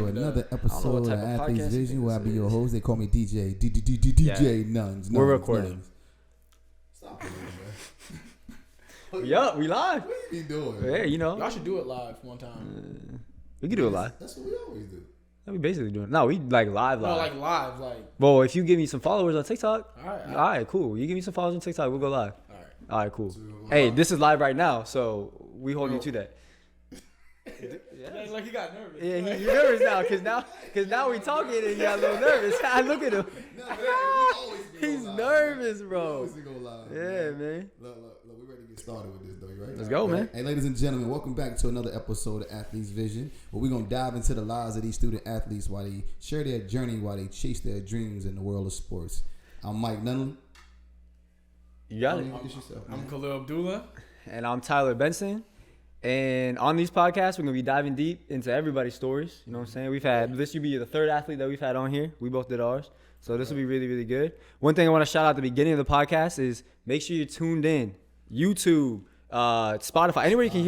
another episode of Athletes Vision, where I be your host. They call me DJ. DJ Nuns. We're recording. Stop it, man. Yup, we live. What you be doing? Yeah, you know. Y'all should do it live one time. We can do it live. That's what we always do. We basically doing it. No, we like live. No, like live, like. Well, if you give me some followers on TikTok, All right, cool. You give me some followers on TikTok, we'll go live. All right, cool. So Hey, this is live right now, so we hold you to that. Yeah. Like he got nervous. Yeah, he's nervous now, cause now we talking and he got a little nervous. I look at him. He's nervous, bro. Yeah, man. Look, we ready to get started with this, though. You ready? Let's go, man. Hey, ladies and gentlemen, welcome back to another episode of Athletes Vision, where we're gonna dive into the lives of these student athletes while they share their journey, while they chase their dreams in the world of sports. I'm Mike Nunley. You got it. I'm Khaleel Abdullah. And I'm Tyler Benson. And on these podcasts, we're going to be diving deep into everybody's stories. You know what I'm saying? This will be the third athlete that we've had on here. We both did ours. So this will be really, really good. One thing I want to shout out at the beginning of the podcast is make sure you're tuned in. YouTube, Spotify, anywhere you can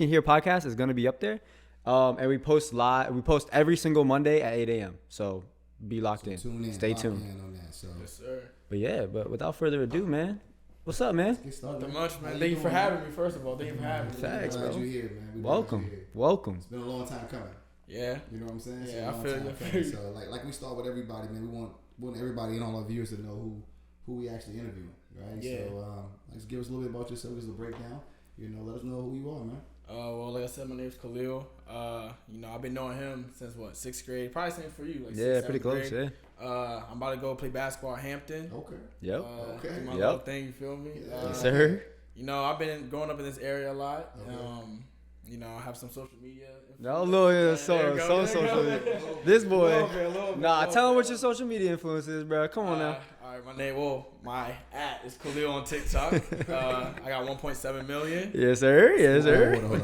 hear podcasts is going to be up there. And we post live. We post every single Monday at 8 a.m. So be locked in. Stay tuned. Yes, sir. But without further ado, man. What's up, man? Not much, man. Thank you for having me, first of all. Thank you for having me. Facts, bro. You're here, man. Welcome. It's been a long time coming. Yeah. You know what I'm saying? Yeah, I feel you. So like we start with everybody, man. We want everybody and all our viewers to know who we actually interviewing, right? Yeah. So just give us a little bit about yourself, just a breakdown. You know, let us know who you are, man. Well, like I said, my name's Khaleel. I've been knowing him since sixth grade. Probably same for you. Pretty close. Grade. I'm about to go play basketball at Hampton. Okay. Yep. Do my little thing. You feel me? Yes, sir. I've been growing up in this area a lot. Okay. I have some social media. Social media. This boy. Tell him what your social media influence is, bro. Come on now. All right, my @ is Khaleel on TikTok. I got 1.7 million. Yes, sir. With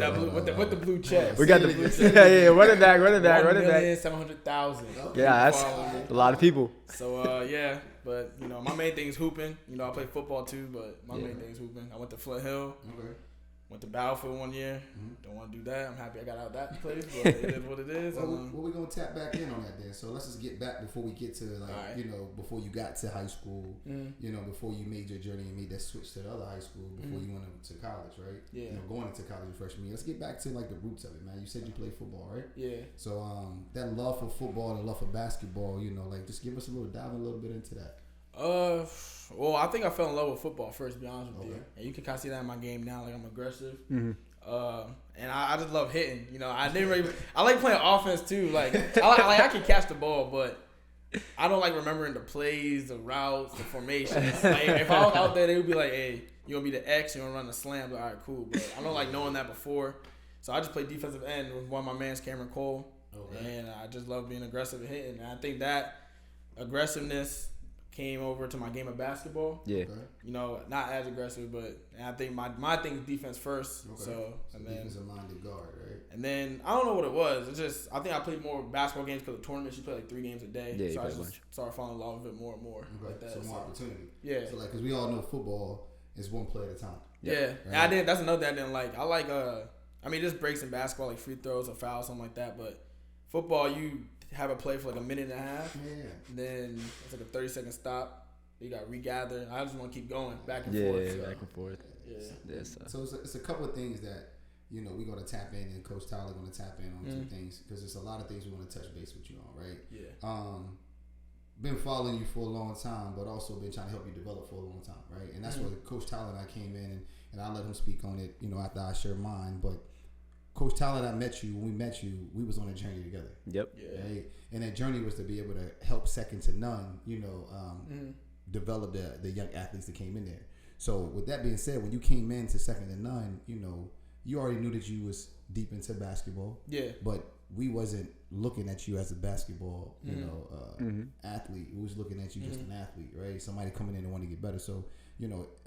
the blue check. We got the blue check. Yeah. Run it back. 1,700,000. Yeah, that's a lot of people. So but my main thing is hooping. I play football too, but my main thing is hooping. I went to Flint Hill. Okay. Went to Battlefield 1 year. Don't want to do that. I'm happy I got out that place, but it is what it is. Well, we're going to tap back in on that then. So let's just get back before we get to, before you got to high school, before you made your journey and made that switch to the other high school, before you went to college, right? Yeah. Going into college your freshman year. Let's get back to, the roots of it, man. You said you played football, right? Yeah. So that love for football and love for basketball, just give us dive a little bit into that. Well, I think I fell in love with football first, to be honest with you. And you can kind of see that in my game now. Like, I'm aggressive. And I just love hitting. I like playing offense too. Like, I can catch the ball, but I don't like remembering the plays, the routes, the formations. Like, if I was out there, they would be like, hey, you want to be the X, you want to run the slam. Like, all right, cool. But I don't like knowing that before. So I just played defensive end with one of my mans, Cameron Cole. Okay. And I just love being aggressive and hitting. And I think that aggressiveness came over to my game of basketball. Yeah. Okay. Not as aggressive, but I think my thing is defense first. Okay. So defensive minded guard, right? And then I don't know what it was. It's just I think I played more basketball games because of tournaments. You play like 3 games a day. Yeah, so I just started falling in love with it more and more. Okay. Like that. So more opportunity. Yeah. So because we all know football is one play at a time. Yeah. Right? And I didn't. That's another thing I didn't like. I like just breaks in basketball, like free throws or fouls, something like that. But football, you have a play for like a minute and a half. Yeah. Then it's like a 30-second stop. You got to regather. I just want to keep going back and forth. Yeah, back and forth. Yeah. So it's a couple of things that we're going to tap in, and Coach Tyler going to tap in on some things because there's a lot of things we want to touch base with you on, right? Yeah. Been following you for a long time, but also been trying to help you develop for a long time, right? And that's where Coach Tyler and I came in, and I let him speak on it, after I shared mine, but Coach Tyler and I met you. When we met you, we was on a journey together. Yep. Yeah. Right? And that journey was to be able to help second to none, develop the young athletes that came in there. So with that being said, when you came into second to none, you already knew that you was deep into basketball. Yeah. But we wasn't looking at you as a basketball, athlete. We was looking at you just an athlete, right? Somebody coming in and wanting to get better. So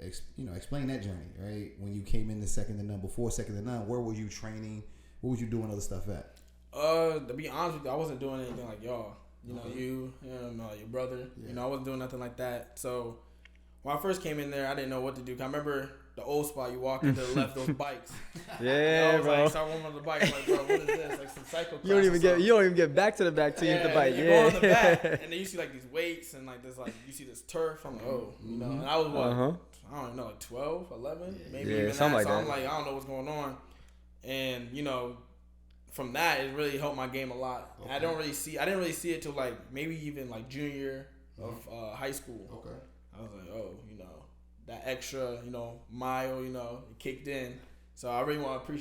explain that journey, right? When you came into second to none, before second to none, where were you training? What was you doing other stuff at? To be honest with you, I wasn't doing anything like y'all. Your brother. Yeah. I wasn't doing nothing like that. So when I first came in there, I didn't know what to do. I remember the old spot. You walk into the left, those bikes. Yeah, I was bro. like, start warming on the bike. Like, bro, what is this? Like some cycle class. You don't even get back to the back till you hit the bike. You go on the back, and then you see like these weights and like this like you see this turf. I'm like, oh, you know. And I was what? I don't know, like 12, 11, maybe even something that. like So that. I'm like, I don't know what's going on. And you know, from that, it really helped my game a lot. Okay. I didn't really see it till like maybe even like junior year of high school. Okay. I was like, oh, you know, that extra, you know, mile, you know, it kicked in. So I really want to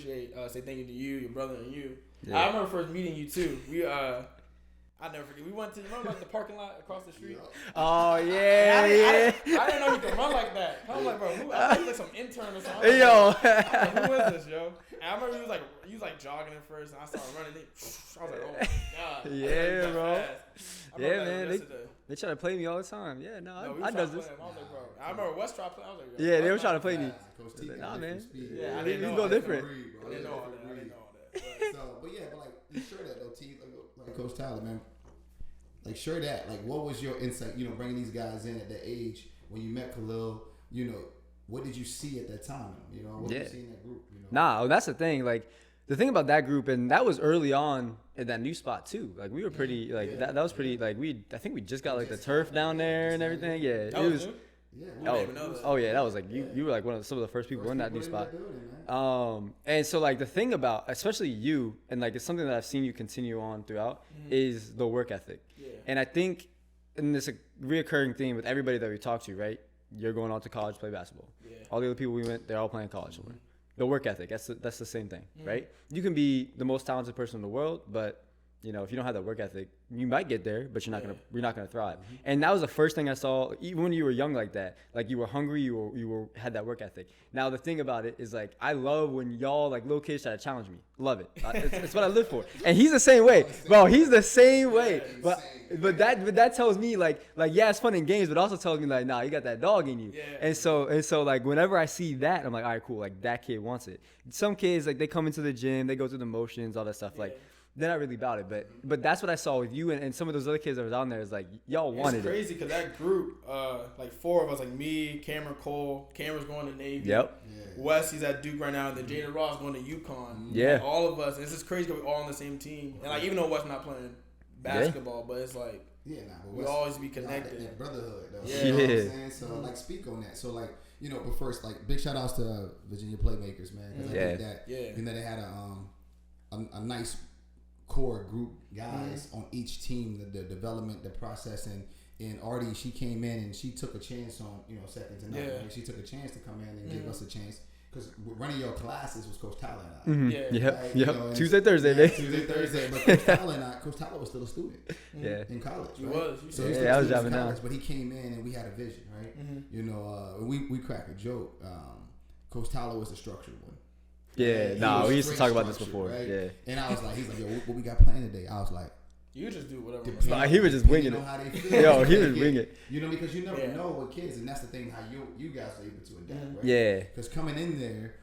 say thank you to you, your brother, and you. Yeah. I remember first meeting you too. I never forget. We went to remember like the parking lot across the street. Oh yeah, I didn't know you could run like that. I was like, bro, I was like some intern or something. Yo, who is this, yo? And I remember he was like jogging at first, and I started running. I was like, oh my god. Yeah, bro. Yeah, man. They They try to play me all the time. Yeah, no, I does this. I was like, bro. I remember West tried to play. I was like, yo, yeah, they were trying to play me. Nah, man. Yeah, I we didn't know. go different. I didn't know all that. But like, you sure that though, T, like Coach Tyler, man. Like, sure that. Like, what was your insight? You know, bringing these guys in at that age when you met Khaleel. You know, what did you see at that time? You know, what did you see in that group? You know? Nah, that's the thing. Like, the thing about that group, and that was early on in that new spot too. Like, we were pretty, like that was pretty. Like, I think we just got like the turf down there and everything. Yeah, it was. Oh yeah, that was like you were like some of the first people in that new spot. And so like the thing about especially you and like it's something that I've seen you continue on throughout is the work ethic. Yeah. And I think and this a reoccurring theme with everybody that we talk to, right? You're going on to college to play basketball. Yeah. All the other people we met, they're all playing college. The work ethic, that's the same thing, right? You can be the most talented person in the world, but you know, if you don't have that work ethic, you might get there, but you're not gonna thrive. And that was the first thing I saw, even when you were young like that. Like you were hungry, you had that work ethic. Now the thing about it is like I love when y'all like little kids try to challenge me. Love it. It's what I live for. And he's the same way, bro. He's the same way. But that tells me like yeah, it's fun in games, but also tells me like nah, you got that dog in you. Yeah. And so like whenever I see that, I'm like all right, cool. Like that kid wants it. Some kids like they come into the gym, they go through the motions, all that stuff. Like. They're not really about it, but that's what I saw with you and some of those other kids that was on there. Is like y'all wanted it. It's crazy because that group, like four of us, like me, Cameron Cole, Cameron's going to Navy. Yep. Yeah. Wes, he's at Duke right now, and then Jaden Ross going to UConn. Yeah. Like, all of us. And it's just crazy because we're all on the same team. And like even though Wes not playing basketball, but it's like we always be connected. That brotherhood, though. Yeah. You know what I'm saying? So like speak on that. So like but first like big shout outs to Virginia Playmakers, man. Because I think that you know they had a nice core group guys on each team, the development, the process, and Artie, she came in and she took a chance on second to none. Right? She took a chance to come in and give us a chance because running your classes was Coach Tyler and I. Right? Yep. Tuesday, Thursday, man. Tuesday, Thursday. But Coach Tyler was still a student. In college. Right? He was. So he I was driving down. But he came in and we had a vision, right? You know, we crack a joke. Coach Tyler was the structured one. Yeah, we used to talk about this before. Right? Yeah. And I was like, he's like, yo, what we got planned today? I was like, you just do whatever. He was just winging it. Yo, he was winging it. You know, because you never know what kids, and that's the thing, how you guys are able to adapt, right? Yeah. Because coming in there,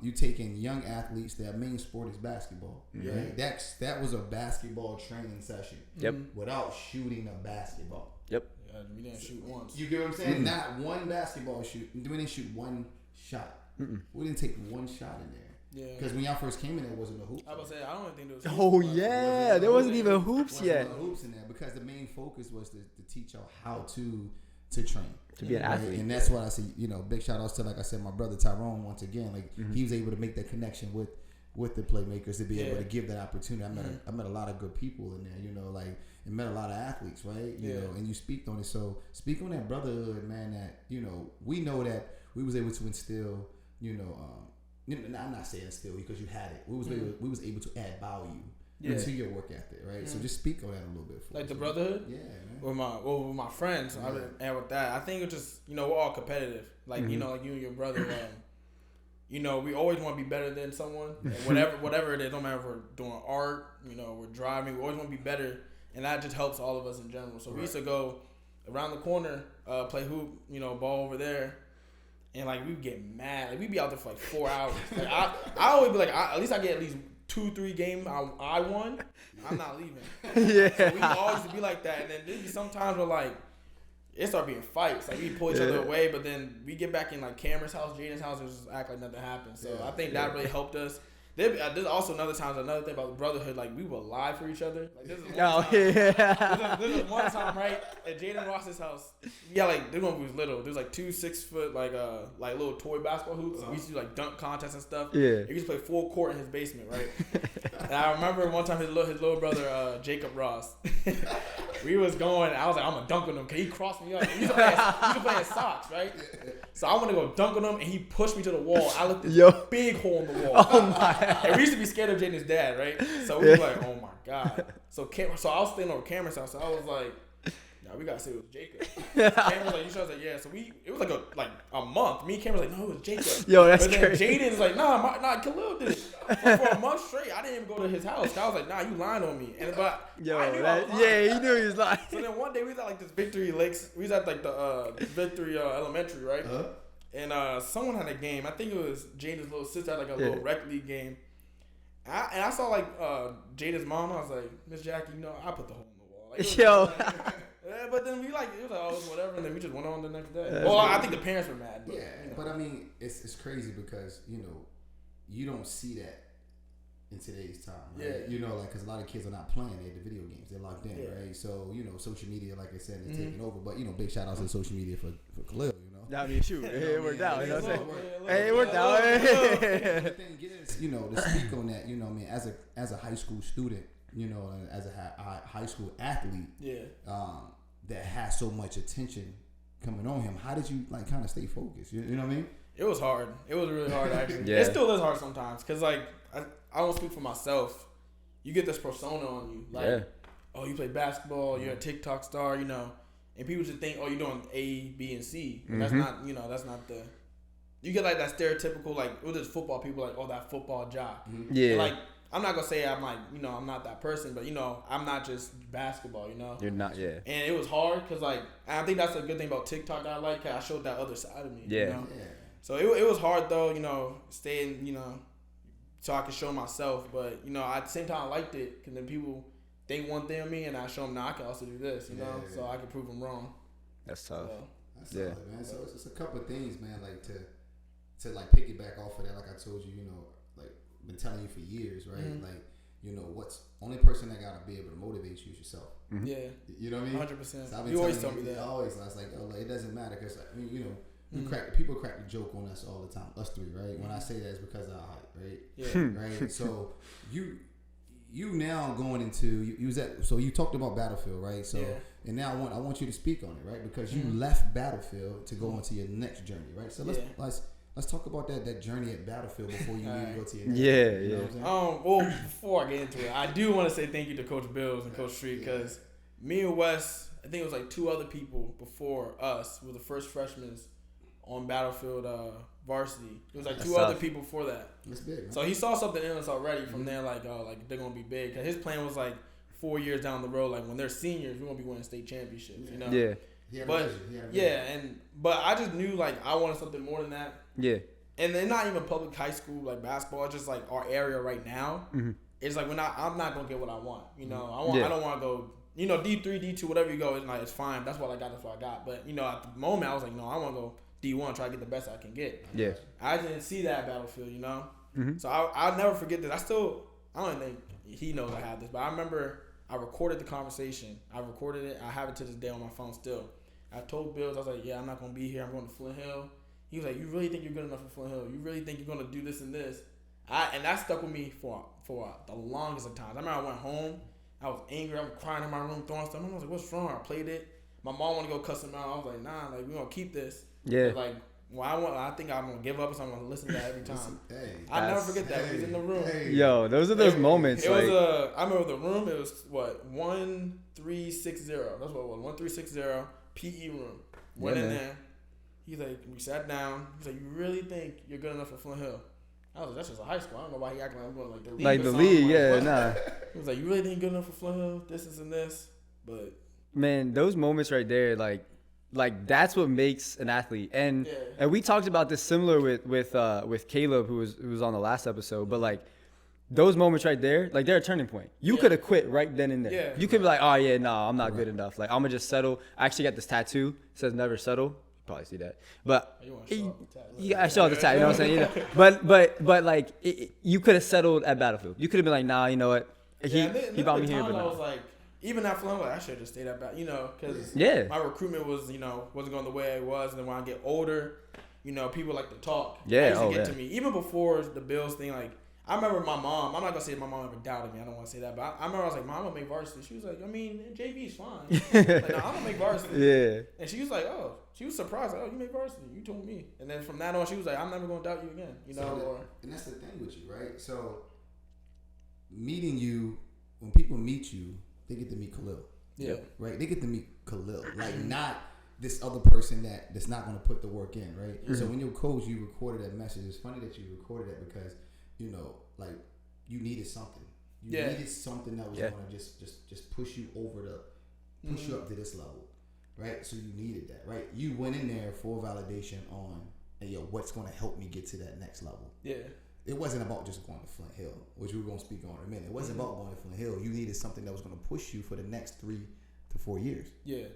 you take in young athletes, their main sport is basketball. Right? That was a basketball training session. Yep. Without shooting a basketball. Yep. Yeah, we didn't shoot once. You get what I'm saying? Not one basketball shoot. We didn't shoot one shot. We didn't take one shot in there. Yeah. Because when y'all first came in, there wasn't a hoop. I was about to say, I don't think there was. Oh yeah, there wasn't even hoops yet. Hoops in there because the main focus was to teach y'all how to train, to be an athlete. And that's what I say. Big shout outs to, like I said, my brother Tyrone once again. Like he was able to make that connection with the playmakers to be able to give that opportunity. I met a lot of good people in there. And met a lot of athletes, right? You know, and you speak on it. So speak on that brotherhood, man. That we know that we was able to instill. I'm not saying still because you had it. We was able to add value to your work ethic, right? So just speak on that a little bit. Like the brotherhood, man. With my friends, and with that, I think it's just we're all competitive. Like like you and your brother. We always want to be better than someone. And whatever it is, no matter if we're doing art, we're driving. We always want to be better, and that just helps all of us in general. So we used to go around the corner, play hoop, ball over there. And like we'd get mad, like we'd be out there for like 4 hours. Like I always be like, at least I get at least 2-3 games I won. I'm not leaving. So we always be like that, and then there'd be sometimes where like it started being fights. Like we pull each other away, but then we get back in like Cameron's house, Jaden's house, and just act like nothing happened. So I think that really helped us. There's also another thing about the brotherhood. Like we were alive for each other. Like this is one time. This is one time, right? At Jaden Ross's house. Yeah, like this one was little. There's like 2 6-foot like little toy basketball hoops. We used to do like dunk contests and stuff. Yeah. We used to play full court in his basement, right? And I remember one time his little brother Jacob Ross. We was going. I was like, I'm gonna dunk on him. Cause he crossed me up. He used to play in socks, right? So I want to go dunk on him, and he pushed me to the wall. I looked this big hole in the wall. Oh my. And we used to be scared of Jaden's dad, right? So we were like, oh my God. So I was staying over Cameron's house. So I was like, nah, we gotta say it was Jacob. Cameron was like, you sure? I was like, yeah. So it was like a month. Me and Cameron was like, no, it was Jacob. Yo, that's crazy. But then crazy. Jaden's like, nah, Khaleel did it. For a month straight, I didn't even go to his house. I was like, nah, you lying on me. And but Yo, I knew I was lying. yeah, he knew he was lying. So then one day we was at like this Victory Lakes. We was at like the Victory Elementary, right? And someone had a game. I think it was Jaden's little sister had like a little rec league game. And I saw like Jaden's mom. I was like, Miss Jackie, I put the hole in the wall. Like, Yo. But then it was like, oh, it's whatever. And then we just went on the next day. Well, I think the parents were mad. But, but I mean, it's crazy because, you don't see that in today's time, right? Yeah. Like, because a lot of kids are not playing the video games. They're locked in, right? So, social media, like I said, is taking over. But, big shout outs to social media for Khaleel, I mean, shoot, it worked out. You know what I'm saying? Hey, it worked out. The thing is, to speak on that, as a high school student, as a high school athlete, that has so much attention coming on him. How did you kind of stay focused? You know what I mean? It was hard. It was really hard, actually. Yeah. It still is hard sometimes because, I don't speak for myself. You get this persona on you, oh, you play basketball, you're a TikTok star, and people just think, oh, you're doing A, B, and C. But that's not, that's not the. You get that stereotypical with this football people oh, that football jock. Yeah. And, I'm not gonna say I'm I'm not that person, but I'm not just basketball, You're not, yeah. And it was hard because I think that's a good thing about TikTok that I like. Cause I showed that other side of me. Yeah. So it was hard though, staying, so I could show myself. But at the same time I liked it because then people think one thing of me and I show them now I can also do this, so I can prove them wrong. That's tough. That's solid, man. So it's just a couple of things, man, to piggyback off of that. Like I told you, been telling you for years, right? What's only person that gotta be able to motivate you is yourself. Yeah. You know what I mean? 100%. So you always tell me that. Always. I was like, it doesn't matter because people crack the joke on us all the time. Us three, right? When I say that, it's because of our height, right? Yeah. Right. So you now going into so you talked about Battlefield, right? So and now I want you to speak on it, right? Because you left Battlefield to go into your next journey, right? So let's talk about that journey at Battlefield before you need to go to your next journey, you know what I'm saying? Well, before I get into it, I do want to say thank you to Coach Bills and Coach Street because me and Wes, I think it was 2 other people before us were the first freshmen on Battlefield varsity. It was 2 other people before that. That's big, man. So he saw something in us already from there, they're gonna be big. Cause his plan was 4 years down the road, when they're seniors, we're gonna be winning state championships. Yeah. But I just knew I wanted something more than that. Yeah. And then not even public high school basketball, it's just our area right now. It's I'm not gonna get what I want. I don't want to go. D3, D2, whatever you go, it's fine. That's what I got. That's what I got. But at the moment, I was no, I want to go D1, try to get the best I can get. Yeah. I didn't see that at Battlefield, So I'll never forget this. I don't even think he knows I have this, but I remember I recorded the conversation. I recorded it. I have it to this day on my phone still. I told Bills, I was like, yeah, I'm not going to be here. I'm going to Flint Hill. He was like, you really think you're good enough for Flint Hill? You really think you're going to do this and this? And that stuck with me for the longest of times. I remember I went home. I was angry. I was crying in my room, throwing stuff. I was like, what's wrong? I played it. My mom wanted to go cuss him out. I was like, nah, we're going to keep this. Yeah. I think I'm going to give up, so I'm going to listen to that every time. I never forget that. He was in the room. Yo, those are those moments. It was I remember the room. It was 1360. That's what it was. 1360 PE room. Went in there. He's like, we sat down. He's like, you really think you're good enough for Flint Hill? I was like, that's just a high school. I don't know why he acting like I'm going the league. Like the league, yeah, nah. He was like, you really think you're good enough for Flint Hill? This and this. But man, those moments right there, that's what makes an athlete. And we talked about this similar with Caleb, who was on the last episode. But those moments right there, like they're a turning point. You could have quit right then and there. Yeah. You could be like, oh yeah, no, I'm not good enough. Like I'm gonna just settle. I actually got this tattoo. It says never settle. You probably see that. But I show the tattoo. You know what I'm saying? You know? But like you could have settled at Battlefield. You could have been like, nah, you know what? He brought me here, but I no. was like, even after I'm like, I should have just stayed at Battlefield, you know, because my recruitment was, you know, wasn't going the way it was. And then when I get older, you know, people like to talk. Yeah, used to get to me. Even before the Bills thing, like, I remember my mom, I'm not going to say my mom ever doubted me. I don't want to say that. But I remember I was like, Mom, I'm going to make varsity. She was like, I mean, JV's fine. Like, no, I'm going to make varsity. Yeah. And she was like, oh, she was surprised. Like, oh, you made varsity. You told me. And then from that on, she was like, I'm never going to doubt you again. You know? And that's the thing with you, right? So, meeting you, when people meet you, they get to meet Khaleel. Yeah. Right? They get to meet Khaleel. Like, not this other person that's not going to put the work in, right? Mm-hmm. So, when your coach, you recorded that message. It's funny that you recorded that because, you know, like, you needed something. You needed something that was going to just push you over push you up to this level, right? So, you needed that, right? You went in there for validation on, hey, yo, what's going to help me get to that next level? Yeah. It wasn't about just going to Flint Hill, which we're going to speak on in a minute. It wasn't about going to Flint Hill. You needed something that was going to push you for the next 3 to 4 years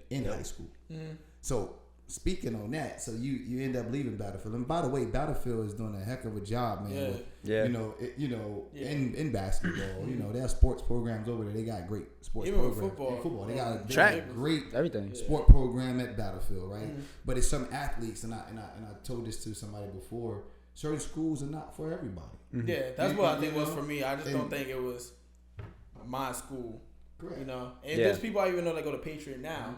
in high school. Mm-hmm. So, speaking on that, so you end up leaving Battlefield. And by the way, Battlefield is doing a heck of a job, man. Yeah. In basketball, you know, they have sports programs over there. They got great sports programs. Football. They got a great everything sport program at Battlefield, right? Mm-hmm. But it's some athletes, and I told this to somebody before. Certain schools are not for everybody. Mm-hmm. Yeah, that's what I think was for me. I just don't think it was my school. Correct. You know, and there's people I even know that go to Patriot now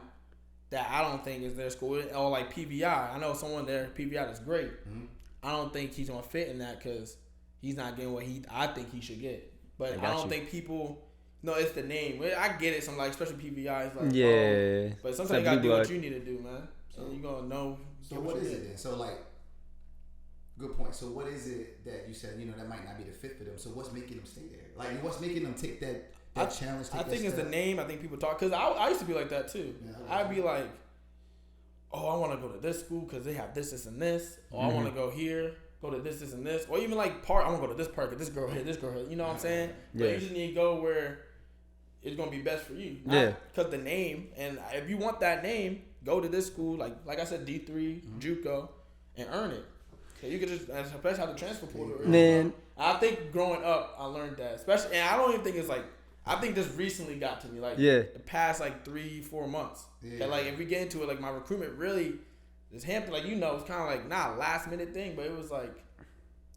that I don't think is their school, or like PVI. I know someone there, PVI, that's great. Mm-hmm. I don't think he's gonna fit in that because he's not getting what I think he should get. But I don't think people. No, it's the name. I get it. Some like especially PVI is like but sometimes you gotta do what you need to do, man. So you gonna know. So what is it then? So like. Good point. So what is it that you said, you know, that might not be the fit for them? So what's making them stay there? Like, what's making them take that challenge? I think it's the name. I think people talk. Because I used to be like that, too. Yeah, I'd be like, oh, I want to go to this school because they have this, this, and this. Or I want to go here, go to this, this, and this. Or even like park, I want to go to this park, this girl here, this girl here. You know what I'm saying? But you just need to go where it's going to be best for you. Because the name, and if you want that name, go to this school, like I said, D3, JUCO, and earn it. You could just, especially how the transfer portal is. Man, I think growing up, I learned that. Especially, and I don't even think it's like, I think this recently got to me. Like, the past like 3-4 months. Yeah. Like, if we get into it, like my recruitment really is hampered. Like, you know, it's kind of like not a last minute thing, but it was like,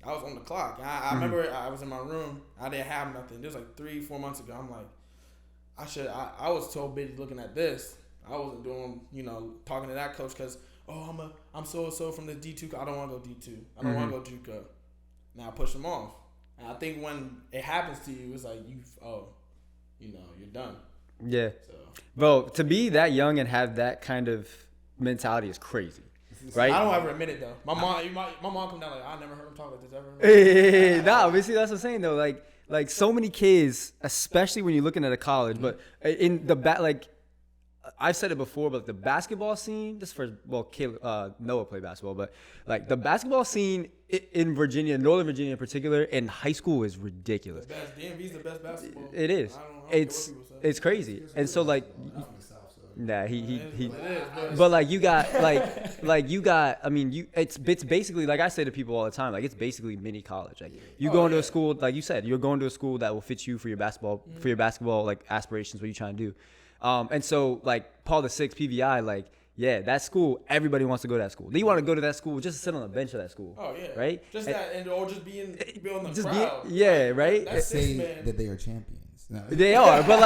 I was on the clock. I remember I was in my room. I didn't have nothing. This was like 3-4 months ago. I'm like, I was so busy looking at this. I wasn't doing, you know, talking to that coach because, oh, I'm so from the D2. I don't want to go D2. I don't want to go JUCO. Now I push them off. And I think when it happens to you, it's like you're done. Yeah. So. Bro, to be that young and have that kind of mentality is crazy. Right? I don't ever admit it though. My mom come down like, I never heard him talk like this ever. Nah, but see, that's what I'm saying though. Like so many kids, especially when you're looking at a college, but in the back, like. I've said it before, but the basketball scene, Noah played basketball, but like the basketball scene in Virginia, Northern Virginia in particular, in high school is ridiculous. The best. DMV's the best basketball. It is. It's crazy. And so like, nah, he. But like you got I mean, it's basically like I say to people all the time, like it's basically mini college. Like you go into a school, like you said, you're going to a school that will fit you for your basketball like aspirations, what you're trying to do. And so, like, Paul VI, PVI, like, that school, everybody wants to go to that school. They want to go to that school just to sit on the bench of that school. Oh, yeah. Right? Just or just be on the just crowd. Right? They say that they are champions. No. They are, but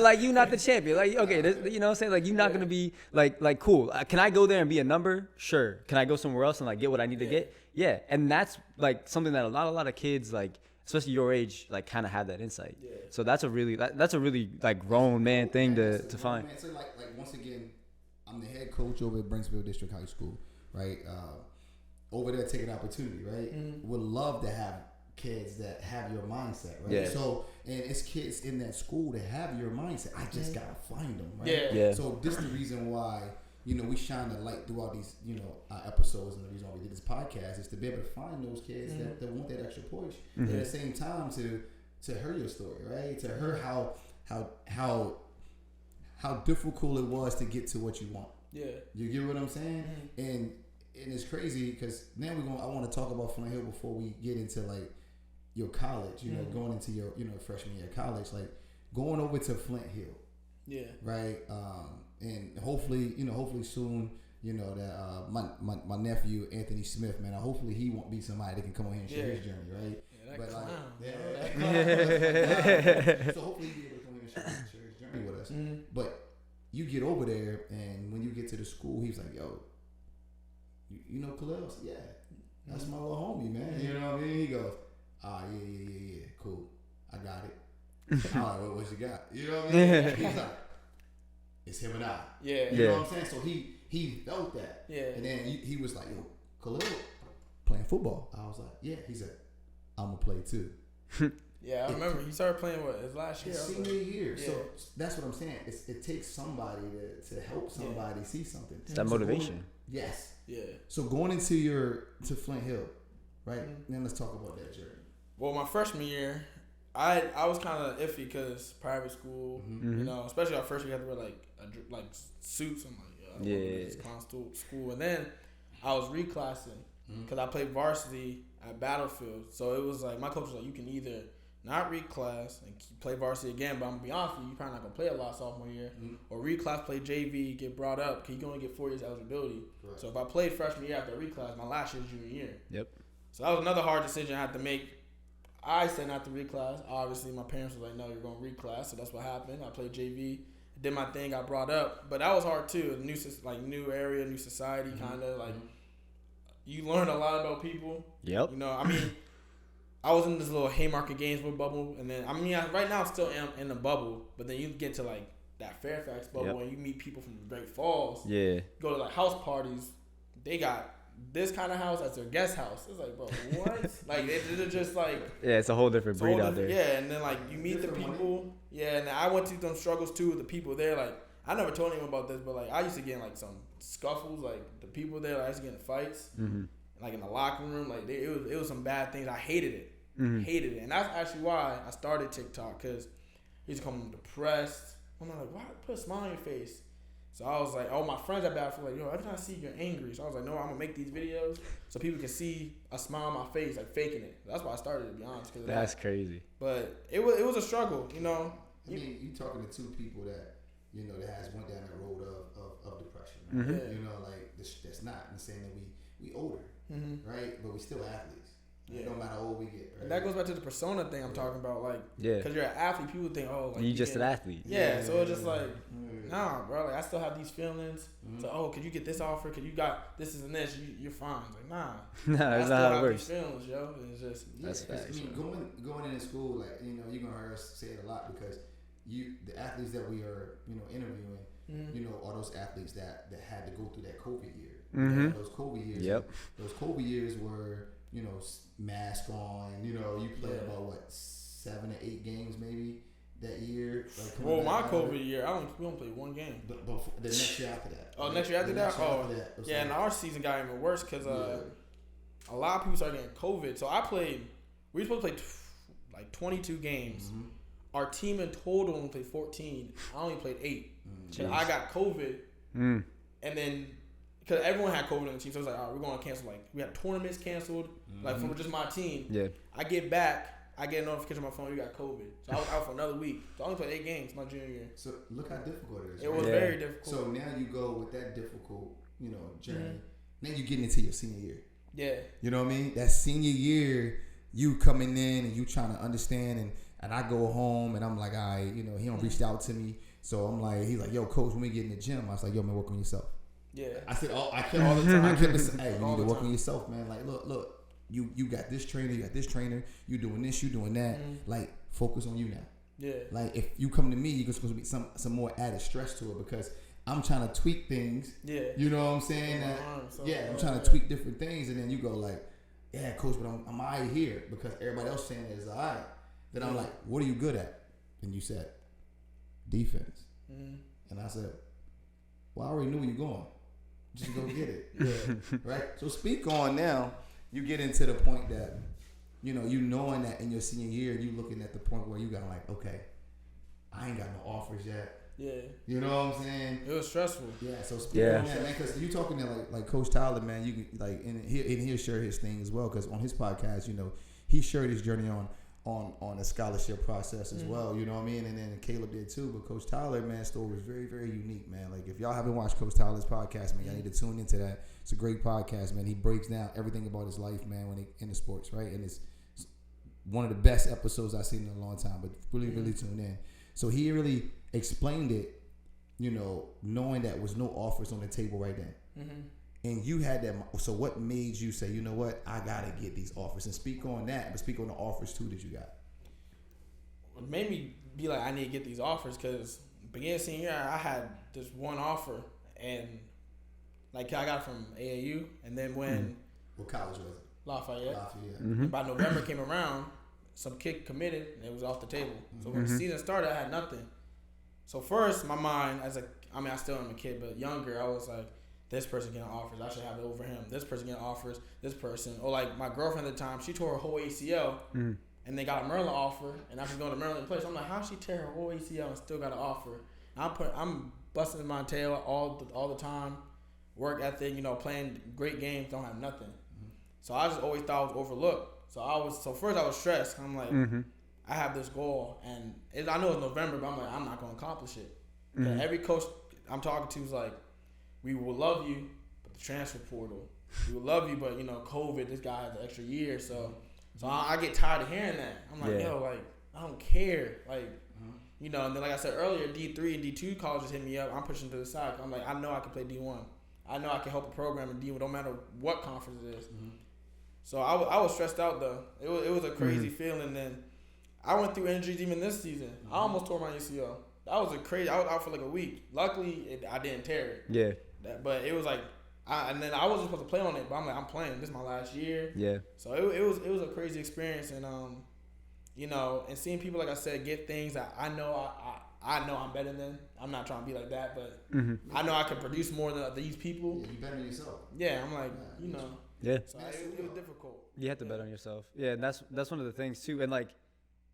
like, you're not the champion. Like, okay, you know what I'm saying? Like, you're not going to be, like, cool. Can I go there and be a number? Sure. Can I go somewhere else and, like, get what I need to get? Yeah. And that's, like, something that a lot of kids, like, especially your age, like kind of have that insight. Yeah. So that's a really like grown man thing to find. Man. So like once again, I'm the head coach over at Brinksville District High School, right? Over there taking opportunity, right? Mm-hmm. Would love to have kids that have your mindset, right? Yeah. So and it's kids in that school that have your mindset. I just gotta find them, right? Yeah. So this is the reason why. You know, we shine the light through all these, you know, episodes, and the reason why we did this podcast is to be able to find those kids that want that extra push. Mm-hmm. At the same time, to her your story, right? To her how difficult it was to get to what you want. Yeah. You get what I'm saying? And it's crazy because now I want to talk about Flint Hill before we get into like your college, you know, going into your, you know, freshman year of college, like going over to Flint Hill. Yeah. Right. And hopefully soon, you know, that my nephew Anthony Smith, man, hopefully he won't be somebody that can come on here and share his journey, right? Yeah, but clown. So hopefully he'll be able to come here and share his journey with us. But you get over there, and when you get to the school, he's like, "Yo, you know Khaleel?" I said, "Yeah, that's my little homie, man." You know what I mean? He goes, yeah, cool, I got it." I'm like, "What you got?" You know what I mean? He's like, "It's him and I." Yeah. You know what I'm saying? So he felt that. Yeah. And then he was like, "Yo, Khaleel playing football." I was like, "Yeah." He said, "I'm gonna play too." Yeah, I remember he started playing his last year. Senior year. Yeah. So that's what I'm saying. It takes somebody to help somebody see something. It's that motivation. Yes. Yeah. So going into to Flint Hill, right? Then let's talk about that journey. Well, my freshman year, I was kind of iffy because private school, you know, especially our first year, you had to wear like suits. I'm like, yeah, this clown school. And then I was reclassing because I played varsity at Battlefield. So it was like my coach was like, you can either not reclass and play varsity again, but I'm gonna be honest with you, you're probably not gonna play a lot sophomore year, or reclass, play JV, get brought up because you can only get 4 years eligibility. Right. So if I played freshman year after reclass, my last year is junior year. Yep. So that was another hard decision I had to make. I said not to reclass. Obviously, my parents were like, "No, you're going to reclass." So that's what happened. I played JV, did my thing, got brought up, but that was hard too. New area, new society, kind of like you learn a lot about people. Yep. You know, I mean, I was in this little Haymarket Gainesville bubble, and then right now I still am in the bubble, but then you get to like that Fairfax bubble, and you meet people from Great Falls. Yeah. Go to like house parties. They got this kind of house as their guest house. It's like, bro, what? Like they're just like, yeah, it's a whole different breed out there. Yeah, and then like you meet the people. Yeah, and I went through some struggles too with the people there. Like I never told anyone about this, but like I used to get in like some scuffles. Like the people there, like, I used to get in fights. Like in the locker room, like it was some bad things. I hated it. Hated it, and that's actually why I started TikTok, because he used to come depressed. I'm like, why put a smile on your face? So I was like, my friends at Battlefield, like, yo, every time I see you, you're angry. So I was like, no, I'm gonna make these videos so people can see a smile on my face, like faking it. That's why I started, to be honest. That's crazy. But it was a struggle, you know. I mean, you talking to two people that, you know, that has went down that road of depression. Right? Mm-hmm. You know, like that's not in saying that we older, right? But we still athletes. Yeah. No matter how old we get. Right? And that goes back to the persona thing I'm talking about. Like, because you're an athlete, people think, oh, like you just an athlete. Yeah, so it's just like, nah, bro. Like, I still have these feelings. So, could you get this offer? Could you got this and this? You're fine. It's like, nah. That's not how it works. These feelings, yo. It's just that's facts. I mean, going into school, like, you know, you're gonna hear us say it a lot because the athletes that we are, you know, interviewing, you know, are those athletes that had to go through that COVID year. Those COVID years. Those COVID years were, you know, mask on, you know, you played about 7 to 8 games maybe that year. Like, well, my COVID year, we only played 1 game. But the next year after that. Oh, next year after that? Yeah, and our season got even worse because a lot of people started getting COVID. So we were supposed to play like 22 games. Our team in total only played 14. I only played 8. And I got COVID. And then, because everyone had COVID on the team, so it was like, all right, we're going to cancel. Like, we had tournaments canceled, like, for just my team. Yeah. I get back, I get a notification on my phone, you got COVID. So I was out for another week. So I only played 8 games my junior year. So look how difficult it is. It was very difficult. So now you go with that difficult, you know, journey. Then you getting into your senior year. Yeah. You know what I mean? That senior year, you coming in and you trying to understand, and I go home and I'm like, all right, you know, he don't reach out to me. So I'm like, he's like, yo, coach, when we get in the gym, I was like, yo, man, work on yourself. Yeah. I said, I kept all the time. I kept saying, hey, you need to work on yourself, man. Like, look, you got this trainer, you doing this, you doing that. Like, focus on you now. Yeah. Like, if you come to me, you're supposed to be some more added stress to it because I'm trying to tweak things. Yeah. You know what I'm saying? I'm trying to tweak different things, and then you go like, yeah, coach, but I'm all right here because everybody else saying it is all right. Then I'm like, what are you good at? And you said, defense. And I said, well, I already knew where you're going. Just go get it. Right? So speak on now. You get into the point that you know, you knowing that in your senior year, you looking at the point where you got like, okay, I ain't got no offers yet. Yeah. You know what I'm saying? It was stressful. Yeah. So speaking of that, man, because you talking to like Coach Tyler, man, you can like, and he'll share his thing as well. Because on his podcast, you know, he shared his journey on a scholarship process as well. You know what I mean? And then Caleb did too. But Coach Tyler, man, story was very, very unique, man. Like if y'all haven't watched Coach Tyler's podcast, man, y'all need to tune into that. It's a great podcast, man. He breaks down everything about his life, man, when he in the sports, right? And it's one of the best episodes I've seen in a long time. But really, really tune in. So he really explained it, you know, knowing that was no offers on the table right then. Mm-hmm. And you had that. So what made you say, you know what, I got to get these offers? And speak on that, but speak on the offers too that you got. What made me be like, I need to get these offers because beginning of senior year, I had this one offer. And like I got it from AAU. And then when... What college was it? Lafayette. Mm-hmm. And by November came around, some kid committed and it was off the table. So when the season started, I had nothing. So first, my mind, I still am a kid, but younger, I was like, this person getting offers, I should have it over him. This person getting offers, this person. Or like my girlfriend at the time, she tore her whole ACL, and they got a Maryland offer, and I was going to Maryland place. I'm like, how she tear her whole ACL and still got an offer? And I'm busting my tail all the time, work ethic, you know, playing great games, don't have nothing. So I just always thought I was overlooked. So first I was stressed. I'm like, I have this goal, and I know it's November, but I'm like, I'm not going to accomplish it. Every coach I'm talking to is like, we will love you, but the transfer portal. We will love you, but you know, COVID. This guy has an extra year, so I get tired of hearing that. I'm like, yo, like I don't care, like you know. And then like I said earlier, D3 and D2 colleges hit me up. I'm pushing to the side. I'm like, I know I can play D1. I know I can help a program in D1, no matter what conference it is. So I was stressed out though. It was a crazy feeling. Then I went through injuries even this season. I almost tore my ACL. That was I was out for like a week. Luckily, I didn't tear it. Yeah. But it was like, and then I wasn't supposed to play on it. But I'm like, I'm playing. This is my last year. Yeah. So it was a crazy experience, and you know, and seeing people, like I said, get things that I know I'm better than. I'm not trying to be like that, but I know I can produce more than these people. Yeah, you better than yourself. Yeah, I'm like, you know. Yeah. So it was difficult. You have to bet on yourself. Yeah, and that's one of the things too. And like,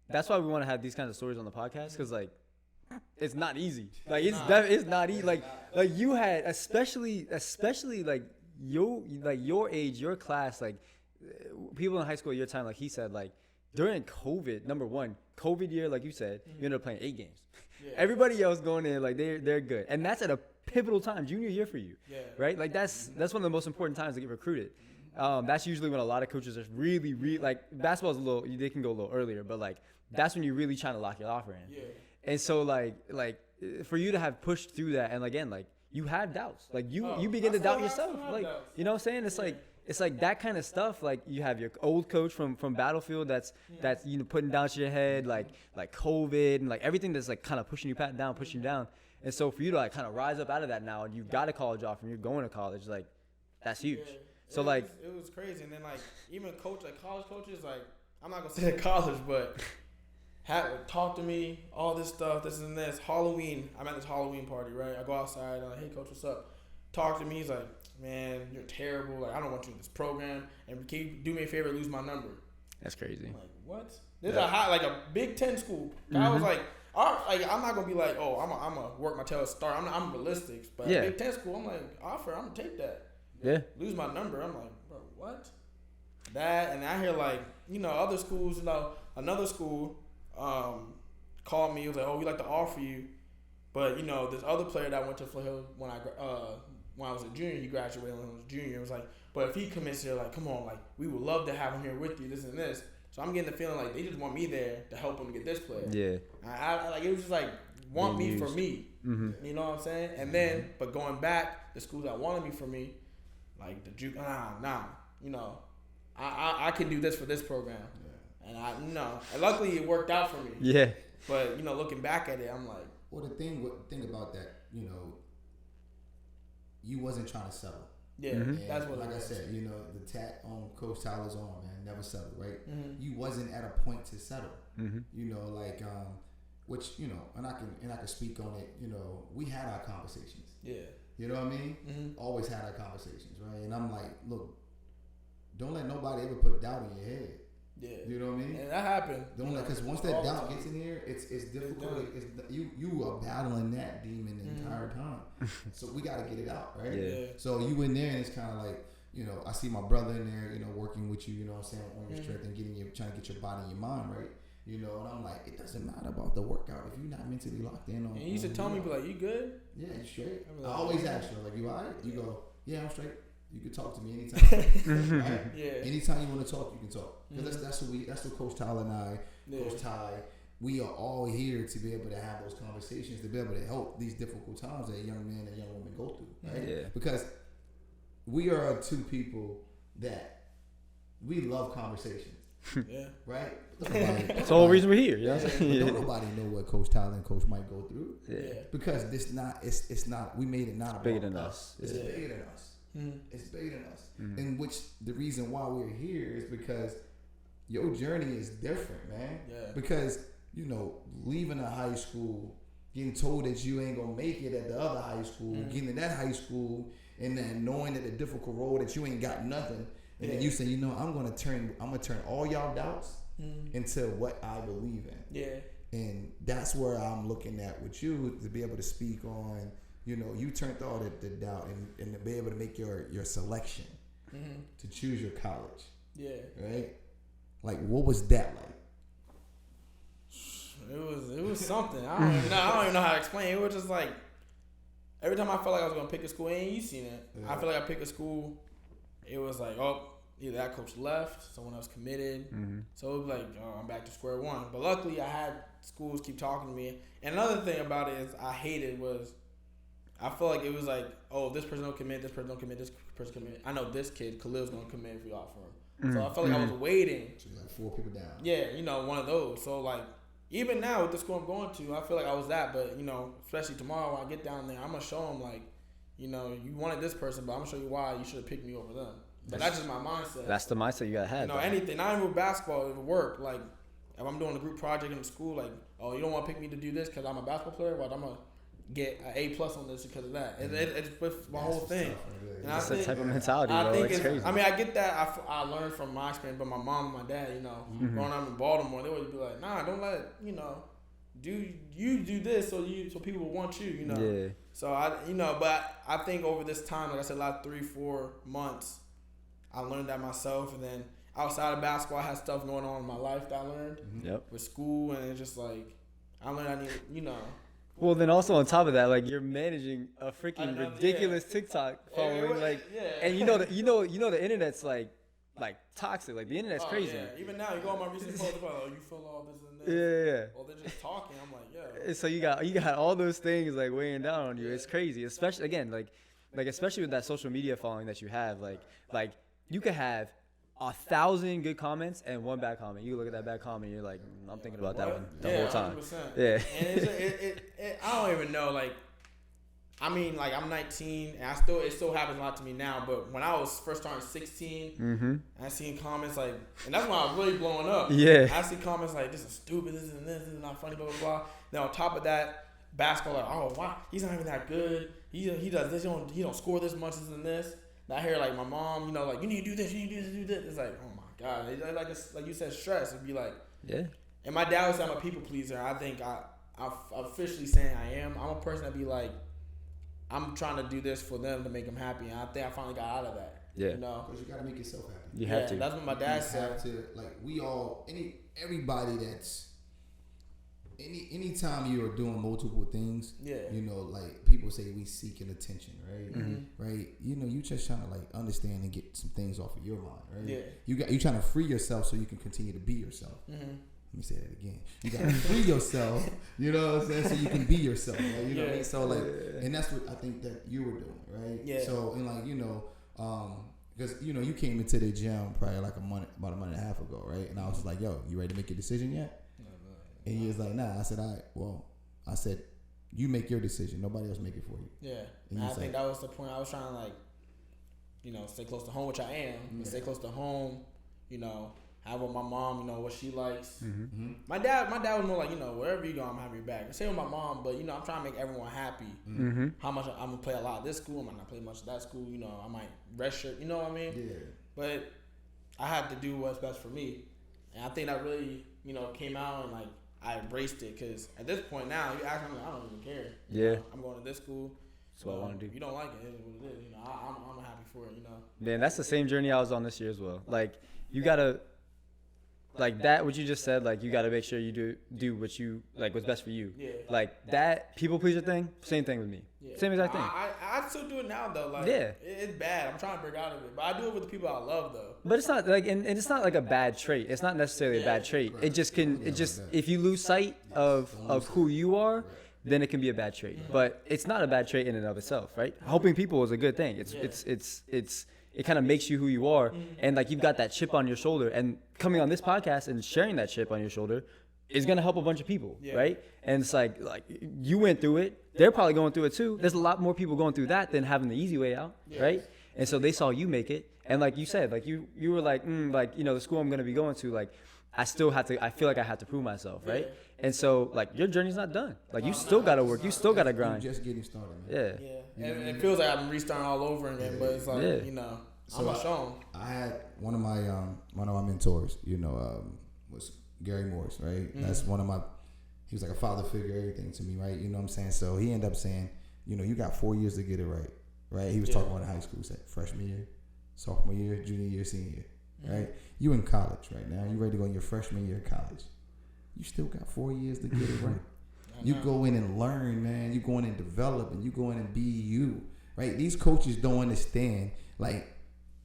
that's why we want to have these kinds of stories on the podcast, because like, it's not easy. Like it's not easy. Like you had, especially like your age, your class, like people in high school at your time, like he said, like during COVID, number one, COVID year, like you said, you ended up playing 8 games. Yeah. Everybody else going in, like they're good, and that's at a pivotal time, junior year for you, right? Like that's one of the most important times to get recruited. That's usually when a lot of coaches are really like basketball's they can go a little earlier, but like that's when you're really trying to lock your offer in. Yeah. And so like for you to have pushed through that, and again, like you had doubts, like you begin to doubt yourself, like you know what I'm saying? It's like that kind of stuff. Like you have your old coach from Battlefield that's you know putting down to your head, like COVID and like everything that's like kind of pushing you down. And so for you to like kind of rise up out of that now, and you've got a college offer and you're going to college, like that's huge. Yeah. So like it was crazy. And then like even college coaches, like I'm not gonna say college, but talk to me, all this stuff, this and this. Halloween, I'm at this Halloween party, right? I go outside, I'm like, hey coach, what's up? Talk to me. He's like, man, you're terrible. Like I don't want you in this program. And can you do me a favor, lose my number? That's crazy. I'm like, what? This is a Big Ten school. I was like, I'm not gonna be like, oh, I'm gonna work my tail to start. I'm realistic, but Big Ten school, I'm like, offer, I'm gonna take that. Yeah. Lose my number. I'm like, bro, what? That, and I hear like, you know, other schools, you know, another school called me. He was like, oh, we like to offer you, but you know, this other player that went to Florida when I was a junior, he graduated when I was a junior. It was like, but if he commits here, like, come on, like, we would love to have him here with you, this and this. So I'm getting the feeling like they just want me there to help them get this player. Yeah. I like it was just like want me for me. Mm-hmm. You know what I'm saying? And then, but going back, the schools that wanted me for me, like the Juke, nah. You know, I can do this for this program, and and luckily it worked out for me. Yeah. But you know, looking back at it, I'm like, well, the thing about that, you know, you wasn't trying to settle. Yeah, that's what. Like I said, you know, the tat on Coach Tyler's arm, man, never settle, right? Mm-hmm. You wasn't at a point to settle. Mm-hmm. You know, like, which you know, and I can speak on it. You know, we had our conversations. Yeah. You know what I mean? Mm-hmm. Always had our conversations, right? And I'm like, look, don't let nobody ever put doubt in your head. Yeah. You know what I mean? And that happened. Because once that doubt gets in here, it's difficult. You are battling that demon the entire time. So we got to get it out, right? Yeah. So you in there, and it's kind of like, I see my brother in there, working with you, what I'm saying, on your strength and trying to get your body and your mind right. And I'm like, it doesn't matter about the workout if you're not mentally locked in on. And you used to tell me, like, you good? Yeah, you straight. Like, I always ask you, like, you all right? You go, yeah, I'm straight. You can talk to me anytime. Right? Yeah. Anytime you want to talk, you can talk. Because that's what Coach Tyler and I, Coach Ty, we are all here to be able to have those conversations, to be able to help these difficult times that young men and young women go through. Right? Yeah. Because we are two people that we love conversations. Yeah. Right? That's the whole reason we're here. Don't nobody know what Coach Tyler and Coach Mike go through. Yeah. Because it's not, we made it not about bigger than us. It's bigger than us. It's bigger than us. And which the reason why we're here is because your journey is different, man. Yeah. Because, leaving a high school, getting told that you ain't gonna make it at the other high school, getting in that high school, and then knowing that the difficult road that you ain't got nothing, and then you say, I'm gonna turn all y'all doubts into what I believe in. Yeah. And that's where I'm looking at with you to be able to speak on. You turned all the doubt and to be able to make your selection to choose your college. Yeah. Right? Like, what was that like? It was something. I don't even know how to explain it. It was just like, every time I felt like I was going to pick a school, and you seen it. Yeah. I feel like I picked a school, it was like, either that coach left, someone else committed. So it was like, I'm back to square one. But luckily, I had schools keep talking to me. And another thing about it is I hated was, I feel like it was like, this person don't commit, this person don't commit, this person commit. I know this kid, Khalil's going to commit if we offer him. So I felt like I was waiting. So like 4 people down. Yeah, one of those. So like, even now with the school I'm going to, I feel like I was that. But, especially tomorrow when I get down there, I'm going to show them like, you wanted this person, but I'm going to show you why you should have picked me over them. But that's just my mindset. That's the mindset you got to have. Anything, not even with basketball, it would work. Like, if I'm doing a group project in the school, like, you don't want to pick me to do this because I'm a basketball player, but I'm going to get an A+ on this because of that. It's with my whole thing. And that's the type of mentality, bro. It's crazy. I mean, I get that. I learned from my experience, but my mom and my dad, growing up in Baltimore, they would be like, nah, don't let do this so people will want you, Yeah. So but I think over this time, like I said, last 3-4 months, I learned that myself, and then outside of basketball, I had stuff going on in my life that I learned with school, and it's just like I learned I need, Well, then also on top of that, like you're managing a freaking ridiculous TikTok following, and you know the internet's like toxic, like the internet's crazy. Yeah. Even now, you go on my recent post about, you feel all this and this. Yeah. Well, they're just talking. I'm like, So you got all those things like weighing down on you. It's crazy, especially again, like especially with that social media following that you have, like you could have 1,000 good comments and 1 bad comment. You look at that bad comment, you're like, I'm thinking about that one the whole time. 100%. Yeah. And I don't even know, like, I mean, like, I'm 19, and it still happens a lot to me now, but when I was first starting 16, I seen comments like, and that's when I was really blowing up. Yeah. I see comments like, this is stupid, this is not funny, blah, blah, blah. Then on top of that, basketball, like, wow, he's not even that good. He does this, he don't score this much, this and this. And I hear like my mom, like, you need to do this, you need to do this. It's like, oh my God. It's like you said, stress. It'd be like, yeah. And my dad would say I'm a people pleaser. I think I'm officially saying I am. I'm a person that be like, I'm trying to do this for them to make them happy. And I think I finally got out of that. Yeah. Because you got to make yourself happy. You have to. That's what my dad said. Have to, like, everybody that's, anytime you are doing multiple things, like people say we seeking attention, right? Right? You just trying to like understand and get some things off of your mind, right? Yeah. You trying to free yourself so you can continue to be yourself. Let me say that again. You got to free yourself, you know what I'm saying, so you can be yourself, right? You know what I mean? So like, and that's what I think that you were doing, right? Yeah. So and like because you came into the gym probably like about a month and a half ago, right? And I was like, yo, you ready to make your decision yet? And he was like, nah. I said, all right, well, you make your decision. Nobody else make it for you. Yeah. And I think that was the point. I was trying to, like, stay close to home, which I am. Stay close to home, have with my mom, what she likes. My dad was more like, wherever you go, I'm having your back. Same with my mom, but, I'm trying to make everyone happy. How much I'm going to play a lot of this school. I might not play much of that school. I might redshirt. You know what I mean? Yeah. But I have to do what's best for me. And I think that really, came out and like I embraced it because at this point now, you ask me, I don't even care. Yeah. I'm going to this school. That's what I want to do. If you don't like it, it's what it is. I'm happy for it. Man, that's the same journey I was on this year as well. Like, you gotta, like that. What you just said, like you gotta make sure you do what you like, what's best for you. Yeah. Like that people pleaser thing. Same thing with me. Yeah. Same exact thing. I still do it now though. Like, yeah. It's bad. I'm trying to break out of it, but I do it with the people I love though. But it's not like, and it's not like a bad trait. It's not necessarily a bad trait. It just if you lose sight of who you are, then it can be a bad trait. But it's not a bad trait in and of itself, right? Helping people is a good thing. It kind of makes you who you are, and like you've got that chip on your shoulder. And coming on this podcast and sharing that chip on your shoulder is gonna help a bunch of people, right? And it's like you went through it. They're probably going through it too. There's a lot more people going through that than having the easy way out, right? And so they saw you make it, and like you said, like you were like, the school I'm gonna be going to, like I feel like I have to prove myself, right? And so, like, your journey's not done. Like, you still got to work. You still got to grind. You're just getting started, man. Yeah. And it feels like I'm restarting all over again, but it's like, I'm going to show them. I had one of my mentors, was Gary Morris, right? Mm-hmm. That's he was like a father figure, everything to me, right? You know what I'm saying? So he ended up saying, you got 4 years to get it right? He was talking about in high school, said freshman year, sophomore year, junior year, senior year, right? You in college right now. You ready to go in your freshman year of college. You still got 4 years to get it right. You go in and learn, man. You go in and develop, and you go in and be you, right? These coaches don't understand. Like,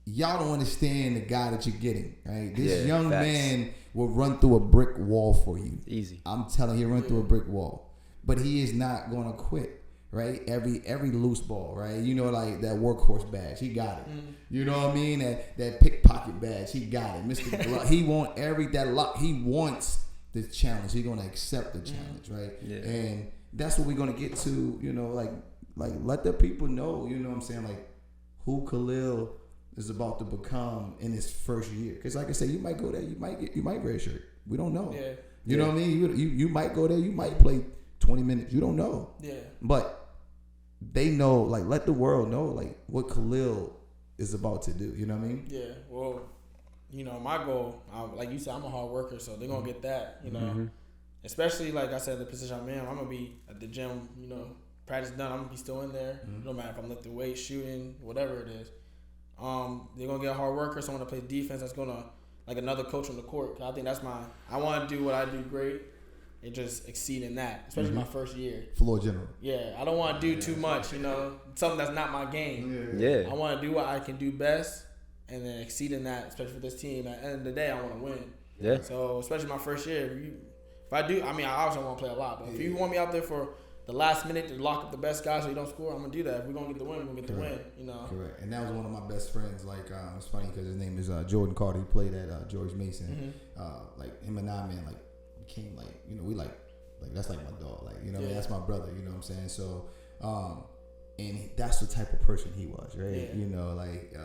y'all don't understand the guy that you're getting, right? This young man will run through a brick wall for you. Easy. I'm telling you, he'll run through a brick wall. But he is not going to quit, right? Every loose ball, right? Like that workhorse badge, he got it. Mm-hmm. You know what I mean? That pickpocket badge, he got it. Mr. Glove, he want he wants the challenge. He's gonna accept the challenge, right? Yeah. And that's what we're gonna get to, like let the people know, what I'm saying, like who Khaleel is about to become in his first year. Because like I said, you might go there, you might redshirt. We don't know. Yeah. You know what I mean? You might go there, you might play 20 minutes. You don't know. Yeah. But they know, like let the world know, like what Khaleel is about to do. You know what I mean? Yeah. Well, my goal, like you said, I'm a hard worker, so they're going to get that, Mm-hmm. Especially, like I said, the position I'm in, I'm going to be at the gym, practice done, I'm going to be still in there. Mm-hmm. No matter if I'm lifting weights, shooting, whatever it is. They're going to get a hard worker, someone to play defense that's going to, like another coach on the court. I think I want to do what I do great and just exceed in that, especially my first year. Floor general. Yeah, I don't want to do too much, something that's not my game. Yeah. I want to do what I can do best. And then exceeding that, especially for this team. At the end of the day, I want to win. Yeah. So, especially my first year, if I do, I obviously want to play a lot. But if you want me out there for the last minute to lock up the best guy so you don't score, I'm going to do that. If we're going to get the win, we're going to get the win, Correct. And that was one of my best friends. Like, it's funny because his name is Jordan Carter. He played at George Mason. Mm-hmm. Like, him and I, man, like, became, like, we like, that's like my dog. Like, that's my brother, you know what I'm saying? So, and that's the type of person he was, right? Yeah.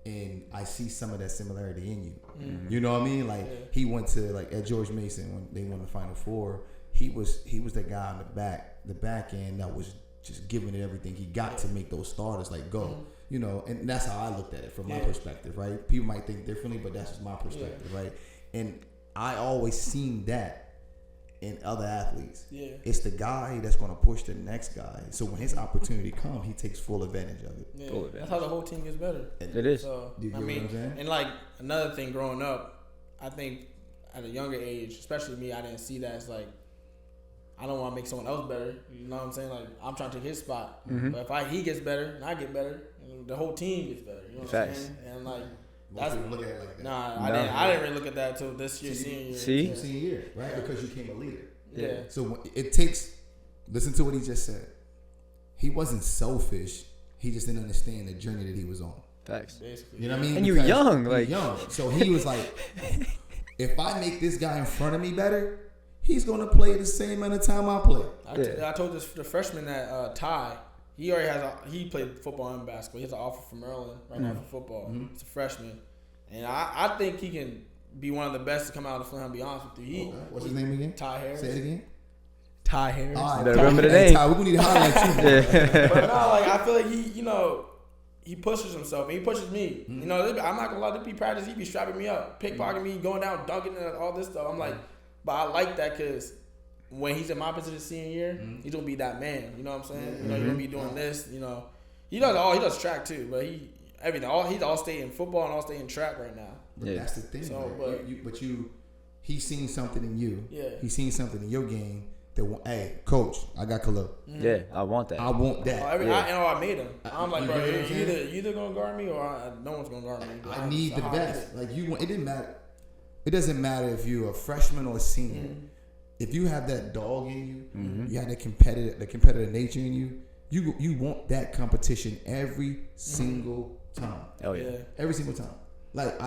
And I see some of that similarity in you. Mm-hmm. You know what I mean? Like he went to at George Mason when they won the Final Four. He was the guy on the back end that was just giving it everything he got to make those starters go. Mm-hmm. And that's how I looked at it from my perspective, right? People might think differently, but that's just my perspective, right? And I always seen that in other athletes. Yeah. It's the guy that's going to push the next guy. So when his opportunity comes, he takes full advantage of it. Yeah. That's how the whole team gets better. It is. So, and like another thing growing up, I think at a younger age, especially me, I didn't see that as like, I don't want to make someone else better. You know what I'm saying? Like I'm trying to take his spot. Mm-hmm. But if he gets better and I get better, the whole team gets better. You know what I'm saying? And like, most people look at it like that. I didn't really look at that until this year, senior year. See? Senior year, right? Because you became a leader. Yeah. So it takes, listen to what he just said. He wasn't selfish. He just didn't understand the journey that he was on. Facts. Basically. You know what I mean? And you're young. So he was like, if I make this guy in front of me better, he's going to play the same amount of time I play. I told the freshman that Ty, he played football and basketball. He has an offer from Maryland right now for football. Mm-hmm. He's a freshman. And I think he can be one of the best to come out of the Flint, I'll be honest with you. What's his name again? Ty Harris. Say it again. Ty Harris. Right, better remember the name. Ty, we're going to need to holler at you. But no, I feel like he pushes himself and he pushes me. You know, I'm not gonna lie, to be practice. He be strapping me up, pickpocketing me, going down, dunking, and all this stuff. I'm like, but I like that because when he's in my position senior year, he's gonna be that man. You know what I'm saying? You know, he's gonna be doing this. You know, he does track too, but he's all state in football and all state in track right now. But that's the thing. So, he's seen something in you. Yeah. He's seen something in your game. Hey, coach, I got Khaleel. Yeah, I want that. I want that. I made him. I'm like, bro, you either gonna guard me or no one's gonna guard me. I need the best. Like it didn't matter. It doesn't matter if you're a freshman or a senior. If you have that dog in you, you have the competitive nature in you. You want that competition every single time. Oh yeah, every single time. Like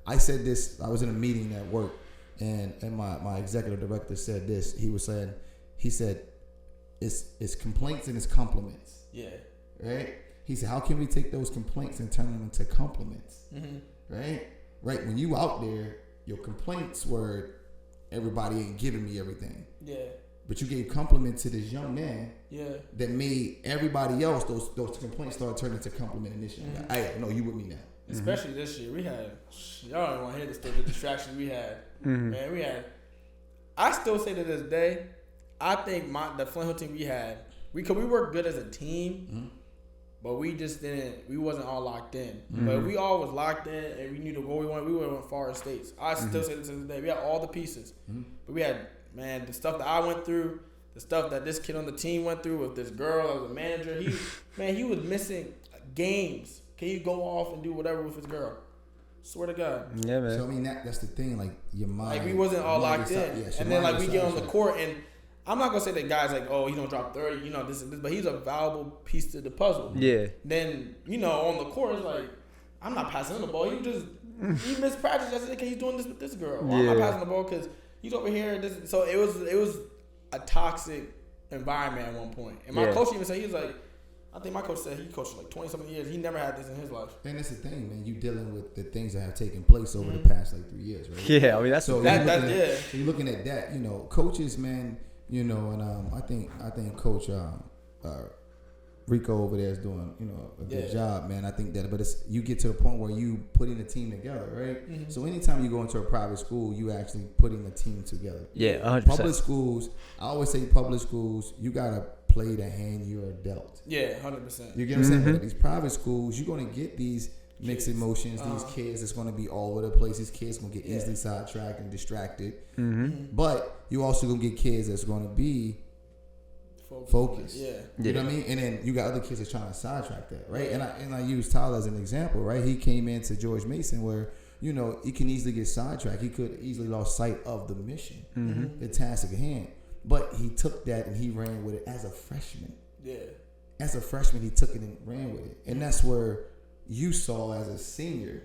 I said this. I was in a meeting at work, and my executive director said this. He said, it's complaints and it's compliments. Yeah. Right? He said, how can we take those complaints and turn them into compliments? Right? Right. When you out there, your complaints were everybody ain't giving me everything. Yeah. But you gave compliments to this young man. Yeah. That made everybody else, those complaints started turning into compliment initially. Hey, no, you with me now. Especially this year. We had, y'all don't want to hear the distractions we had. Man, I still say to this day, I think the Flint Hill team we had, we worked good as a team, but we just we wasn't all locked in. But we all was locked in and we knew the goal we wanted. We would have went far states. I still say this to this day. We had all the pieces. But we had, man, the stuff that I went through, the stuff that this kid on the team went through with this girl as a manager, he was missing games. Can you go off and do whatever with his girl? Swear to God. Yeah, man. So I mean that's the thing. Like your mind. Like we wasn't all locked in, and then like we get on the court, and I'm not gonna say that guy's like, oh, he don't drop 30, you know, this and this, but he's a valuable piece to the puzzle. Yeah. Then you know on the court, it's like I'm not passing him the ball. He missed practice yesterday because he's doing this with this girl. Or I'm not passing the ball because he's over here. So it was a toxic environment at one point, and my coach even said he was like. I think my coach said he coached for like 20-something years. He never had this in his life. And that's the thing, man. You dealing with the things that have taken place over the past like 3 years, right? Yeah, I mean that's so. You're looking at that, you know, coaches, man. You know, and I think Coach Rico over there is doing, you know, a good job, man. I think that, but you get to the point where you putting a team together, right? So anytime you go into a private school, you actually putting a team together. Yeah, 100%. Public schools, I always say public schools, you gotta play the hand you are dealt. Yeah, 100%. You get what I'm saying? But these private schools, you're gonna get these mixed emotions, these kids that's gonna be all over the place. These kids gonna get easily sidetracked and distracted. But you also gonna get kids that's gonna be focused. Yeah. You know what I mean? And then you got other kids that's trying to sidetrack that, right? And I use Tyler as an example, right? He came into George Mason where, you know, he can easily get sidetracked. He could easily lost sight of the mission, the task at hand. But he took that and he ran with it as a freshman. Yeah. As a freshman, he took it and ran with it. And that's where you saw as a senior,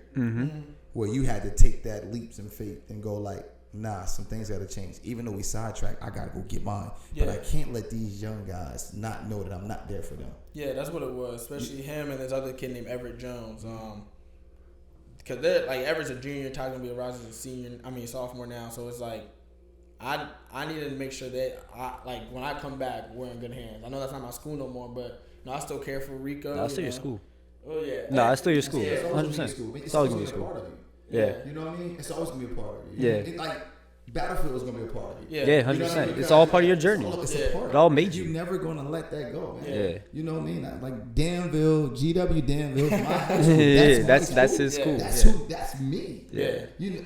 where you had to take that leaps in faith and go like, nah, some things got to change. Even though we sidetracked, I got to go get mine. Yeah. But I can't let these young guys not know that I'm not there for them. Yeah, that's what it was. Especially him and this other kid named Everett Jones. Because they're like, Everett's a junior, Tyler's going to be a rising sophomore now. So it's like, I needed to make sure that when I come back, we're in good hands. I know that's not my school no more, but you know, I still care for Rico. No, it's still your school. Oh yeah. No, it's still your school. Yeah, 100%. It's always gonna be a part of you. Yeah. You know what I mean? It's always gonna be a part of you. Yeah. Like Battlefield is gonna be a part of you. Yeah, 100%. You know what I mean? It's all part of your journey. It all made you. You're never gonna let that go, man. Yeah. You know what I mean? Like Danville, GW Danville, my high school. That's his school. That's me. Yeah. You know.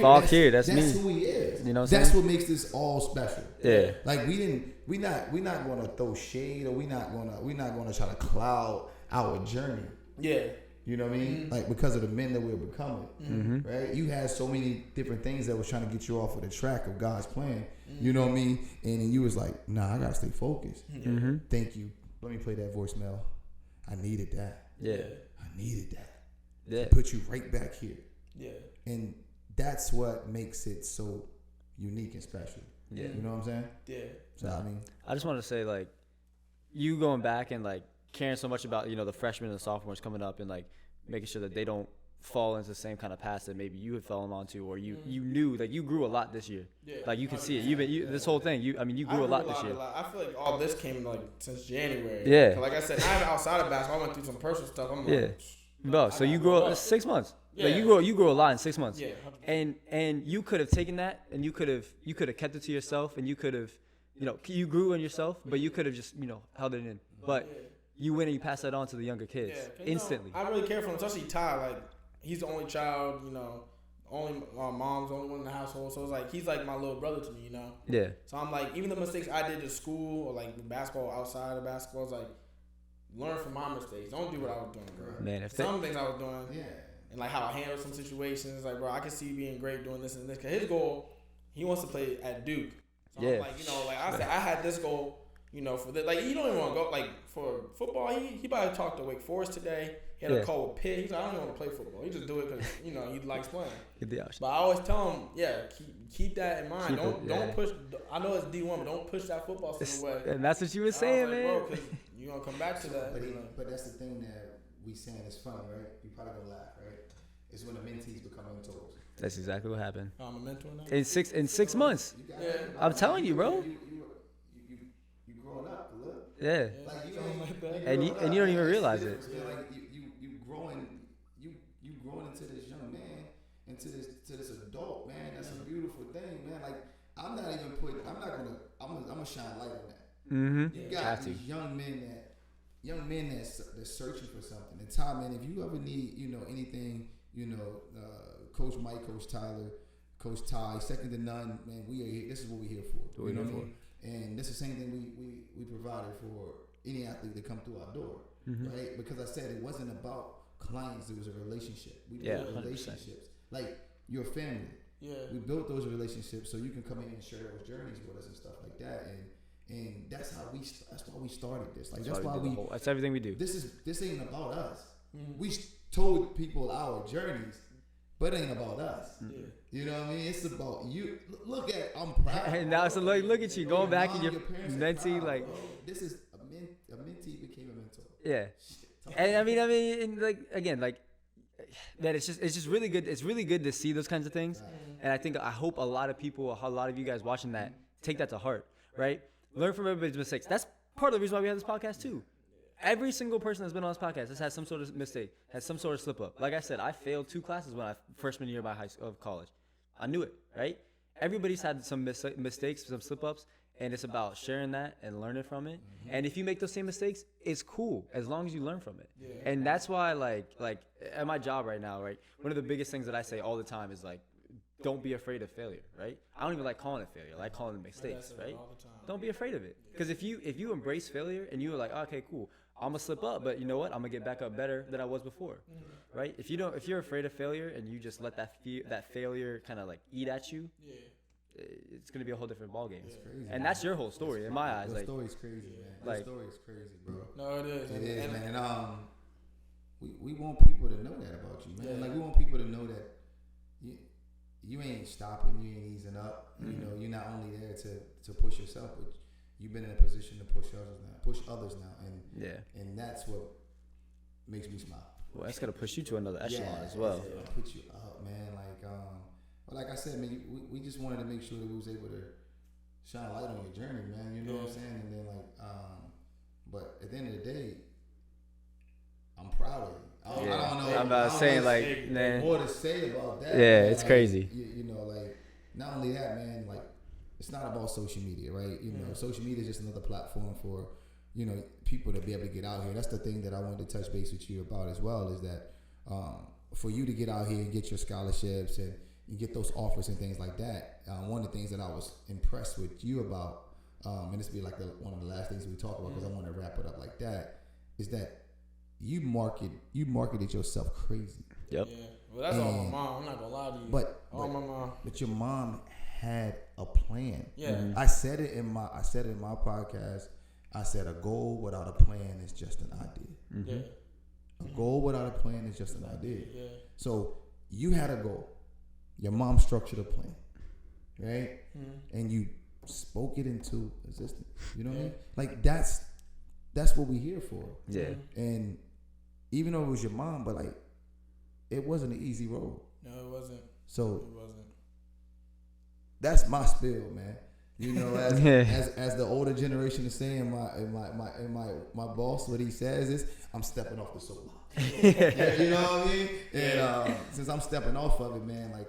Falk here, that's me. That's who he is. You know what that's what makes this all special. Yeah. Like we're not gonna throw shade, or we're not gonna try to cloud our journey. Yeah. You know what I mean? Like because of the men that we're becoming. Right? You had so many different things that was trying to get you off of the track of God's plan. You know what I mean? And then you was like, nah, I gotta stay focused. Thank you. Let me play that voicemail. I needed that. Yeah. I needed that. Yeah. To put you right back here. Yeah. And that's what makes it so unique and special. Yeah. You know what I'm saying? Yeah. So I mean, I just want to say, like, you going back and like caring so much about, you know, the freshmen and the sophomores coming up and like making sure that they don't fall into the same kind of path that maybe you had fallen onto, or you knew like you grew a lot this year. Yeah, like you can see it. This whole thing. You grew a lot this year. I feel like all this came like since January. Yeah. Like I said, I'm outside of basketball. I went through some personal stuff. I'm like, bro. So you grew up 6 months. Yeah. Like you grew a lot in 6 months. Yeah. And you could have taken that and you could have kept it to yourself, and you could have, you grew in yourself, but you could have just held it in. But you went and you passed that on to the younger kids instantly. I really care for him, especially Ty. Like he's the only child, only mom's the only one in the household. So it's like he's like my little brother to me, Yeah. So I'm like, even the mistakes I did at school or like basketball, outside of basketball, it's like learn from my mistakes. Don't do what I was doing, bro. Man, some things I was doing, and like how I handled some situations, like bro, I can see you being great doing this and this. Cause his goal, he wants to play at Duke. So I'm like, like I said, I had this goal. For the like, you don't even want to go like for football. He about to talk to Wake Forest today. He had a call with Pitt. He's like, I don't even want to play football. He just do it because he likes playing. But I always tell him, keep that in mind. Don't push. I know it's D1, but don't push that football stuff away. And that's what you were saying, man. Bro, because you're gonna come back to that. But that's the thing that we saying is funny, right? You probably gonna laugh, right? It's when the mentees become mentors. That's exactly what happened. I'm a mentor now. In 6 months. I'm telling you, bro. You growing up, look. Yeah. Like and you don't even realize it. Like you growing into this young man, into this adult man. That's a beautiful thing, man. Like I'm gonna shine light on that. Mm-hmm. You got these young men that's searching for something. And Ty, man, if you ever need anything, Coach Mike, Coach Tyler, Coach Ty, second to none, man, we are here. This is what we're here for. You know what I mean? And that's the same thing we provided for any athlete that come through our door, right? Because I said it wasn't about clients; it was a relationship. We built relationships, like your family. Yeah, we built those relationships so you can come in and share those journeys with us and stuff like that. And that's how that's why we started this. Like that's why that's everything we do. This ain't about us. We told people our journeys. But it ain't about us. Yeah. You know what I mean? It's about you. Look at, I'm proud. And now, so look at you going back in your mentee, like. This is a mentee became a mentor. Yeah. And I mean, like, again, like, that it's just really good. It's really good to see those kinds of things. And I hope a lot of you guys watching that take that to heart, right? Learn from everybody's mistakes. That's part of the reason why we have this podcast too. Every single person that's been on this podcast has had some sort of mistake, has some sort of slip up. Like I said, I failed 2 classes when freshman year of college. I knew it, right? Everybody's had some mistakes, some slip ups, and it's about sharing that and learning from it. And if you make those same mistakes, it's cool as long as you learn from it. Yeah. And that's why, like at my job right now, right? One of the biggest things that I say all the time is like, don't be afraid of failure, right? I don't even like calling it failure. I like calling it mistakes, right? Don't be afraid of it. Because if you embrace failure and you're like, okay, cool, I'm gonna slip up, but you know what? I'm gonna get back up better than I was before, right? If you're afraid of failure and you just let that failure kind of like eat at you, it's gonna be a whole different ballgame. Crazy, and that's your whole story in my eyes. The story's crazy, man. Like, the story's crazy, bro. No, it is. It is, man. And we want people to know that about you, man. Like we want people to know that you ain't stopping, you ain't easing up. You're not only there to push yourself, but you've been in a position to push others now, and that's what makes me smile. Well, that's gonna push you to another echelon as well. Put you up, man. Like I said, man, we just wanted to make sure that we was able to shine light on your journey, man. You know what I'm saying? And then but at the end of the day, I'm proud of you. I don't know. I'm about saying like, man, more to say about that. Yeah, man. it's crazy. Like not only that, man. Like it's not about social media, right? Social media is just another platform for people to be able to get out here. That's the thing that I wanted to touch base with you about as well. Is that for you to get out here and get your scholarships and you get those offers and things like that. One of the things that I was impressed with you about, and this will be like one of the last things we talk about because I want to wrap it up like that, is that you marketed yourself crazy. Yep. Yeah. Well, that's all my mom. I'm not gonna lie to you. But my mom. But your mom had a plan. Yeah. I said it in my podcast. I said a goal without a plan is just an idea. Yeah. A goal without a plan is just an idea. Yeah. So you had a goal. Your mom structured a plan, right? And you spoke it into existence. You know what I mean? Like that's what we're here for. Yeah. And even though it was your mom, but like it wasn't an easy road. No, it wasn't. So It wasn't. that's my spiel, man. You know, as Yeah. as the older generation is saying, my boss, what he says is, I'm stepping off the soapbox. Yeah, you know what I mean? And since I'm stepping off of it, man, like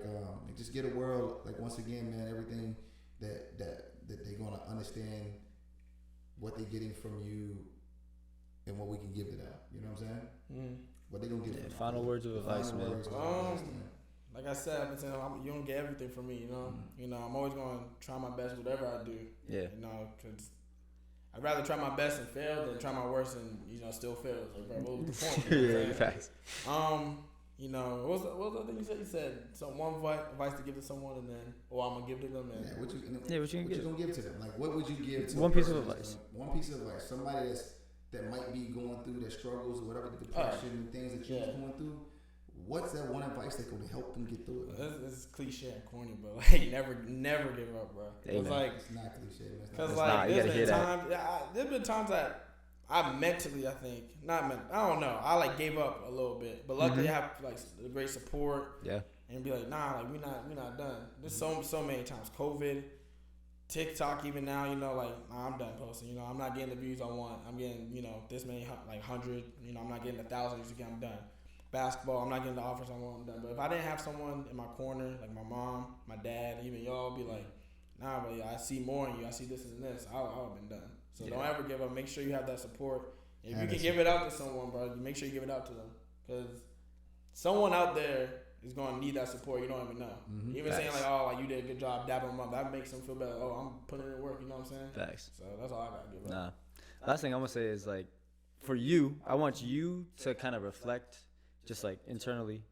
just get a world, like once again, man, everything that they're gonna understand what they're getting from you and what we can give to them. You know what I'm saying? Mm. What they gonna get? Yeah, from final them. words of advice, man. Words of advice, man. Like I said, I've been saying you don't get everything from me. You know, I'm always gonna try my best, whatever I do. Yeah. You know, because I'd rather try my best and fail than try my worst and still fail. Like, bro, what was the point? You know what I'm Yeah, saying? facts. What was the other thing you said? You said one advice to give to someone, and then, I'm gonna give to them. And What you gonna gonna give to them? Like, what would you give to one a piece of person advice? One piece of advice. Somebody that might be going through their struggles or whatever, the depression, things that you're going through. What's that one advice that's gonna help them get through it? It's cliche and corny, but like never give up, bro. It's like it's not cliche. because there's been times that I mentally, I don't know, I like gave up a little bit, but luckily I have like great support. Yeah. And be like, nah, like we not done. There's so many times COVID, TikTok, even now, like I'm done posting. I'm not getting the views I want. I'm getting this many like 100. I'm not getting 1,000. I'm done. Basketball, I'm not getting the offers I want. I'm done. But if I didn't have someone in my corner, like my mom, my dad, even y'all, be like, nah, but I see more in you. I see this and this. I would have been done. So don't ever give up. Make sure you have that support. If you can give it out to someone, bro, make sure you give it out to them, because someone out there is going to need that support. You don't even know. Mm-hmm. Even saying like, you did a good job dabbing them up, that makes them feel better. I'm putting in work. You know what I'm saying? Facts. So that's all I got to give up. Last thing I'm gonna say is, like, for you, I want you to kind of reflect, just like internally,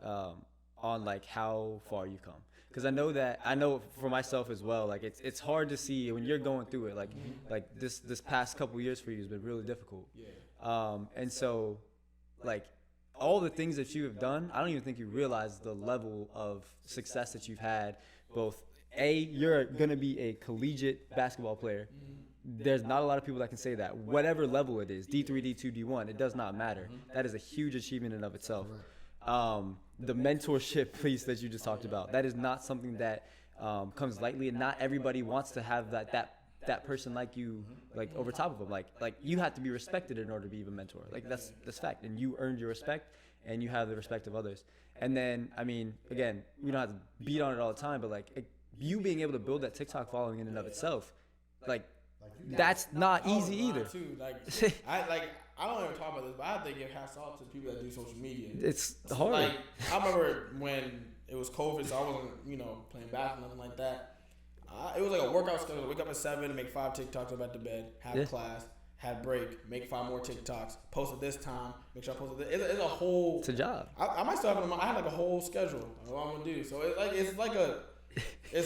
on like how far you've come. Because I know for myself as well, like it's hard to see when you're going through it. Like this past couple years for you has been really difficult. Yeah. And so, like, all the things that you have done, I don't even think you realize the level of success that you've had. Both, you're gonna be a collegiate basketball player. There's not a lot of people that can say that. Whatever level it is, D3, D2, D1, it does not matter. That is a huge achievement in and of itself. The mentorship piece that you just talked about, that is not something that comes lightly, and not everybody wants to have that person like you, like over top of them. Like you have to be respected in order to be a mentor. Like that's fact, and you earned your respect, and you have the respect of others. And then, I mean, again, we don't have to beat on it all the time, but like you being able to build that TikTok following in and of itself, like that's not easy either. Too. I don't ever talk about this, but I have to give hats off to the people that do social media. It's hard. Like, I remember when it was COVID, so I wasn't, playing basketball, nothing like that. It was like a workout schedule. Wake up at 7, make 5 TikToks about to bed, have class, have break, make 5 more TikToks, post at this time, make sure I post at this. It's a whole. It's a job. I might still have it. I had like a whole schedule of what I'm gonna do. So it's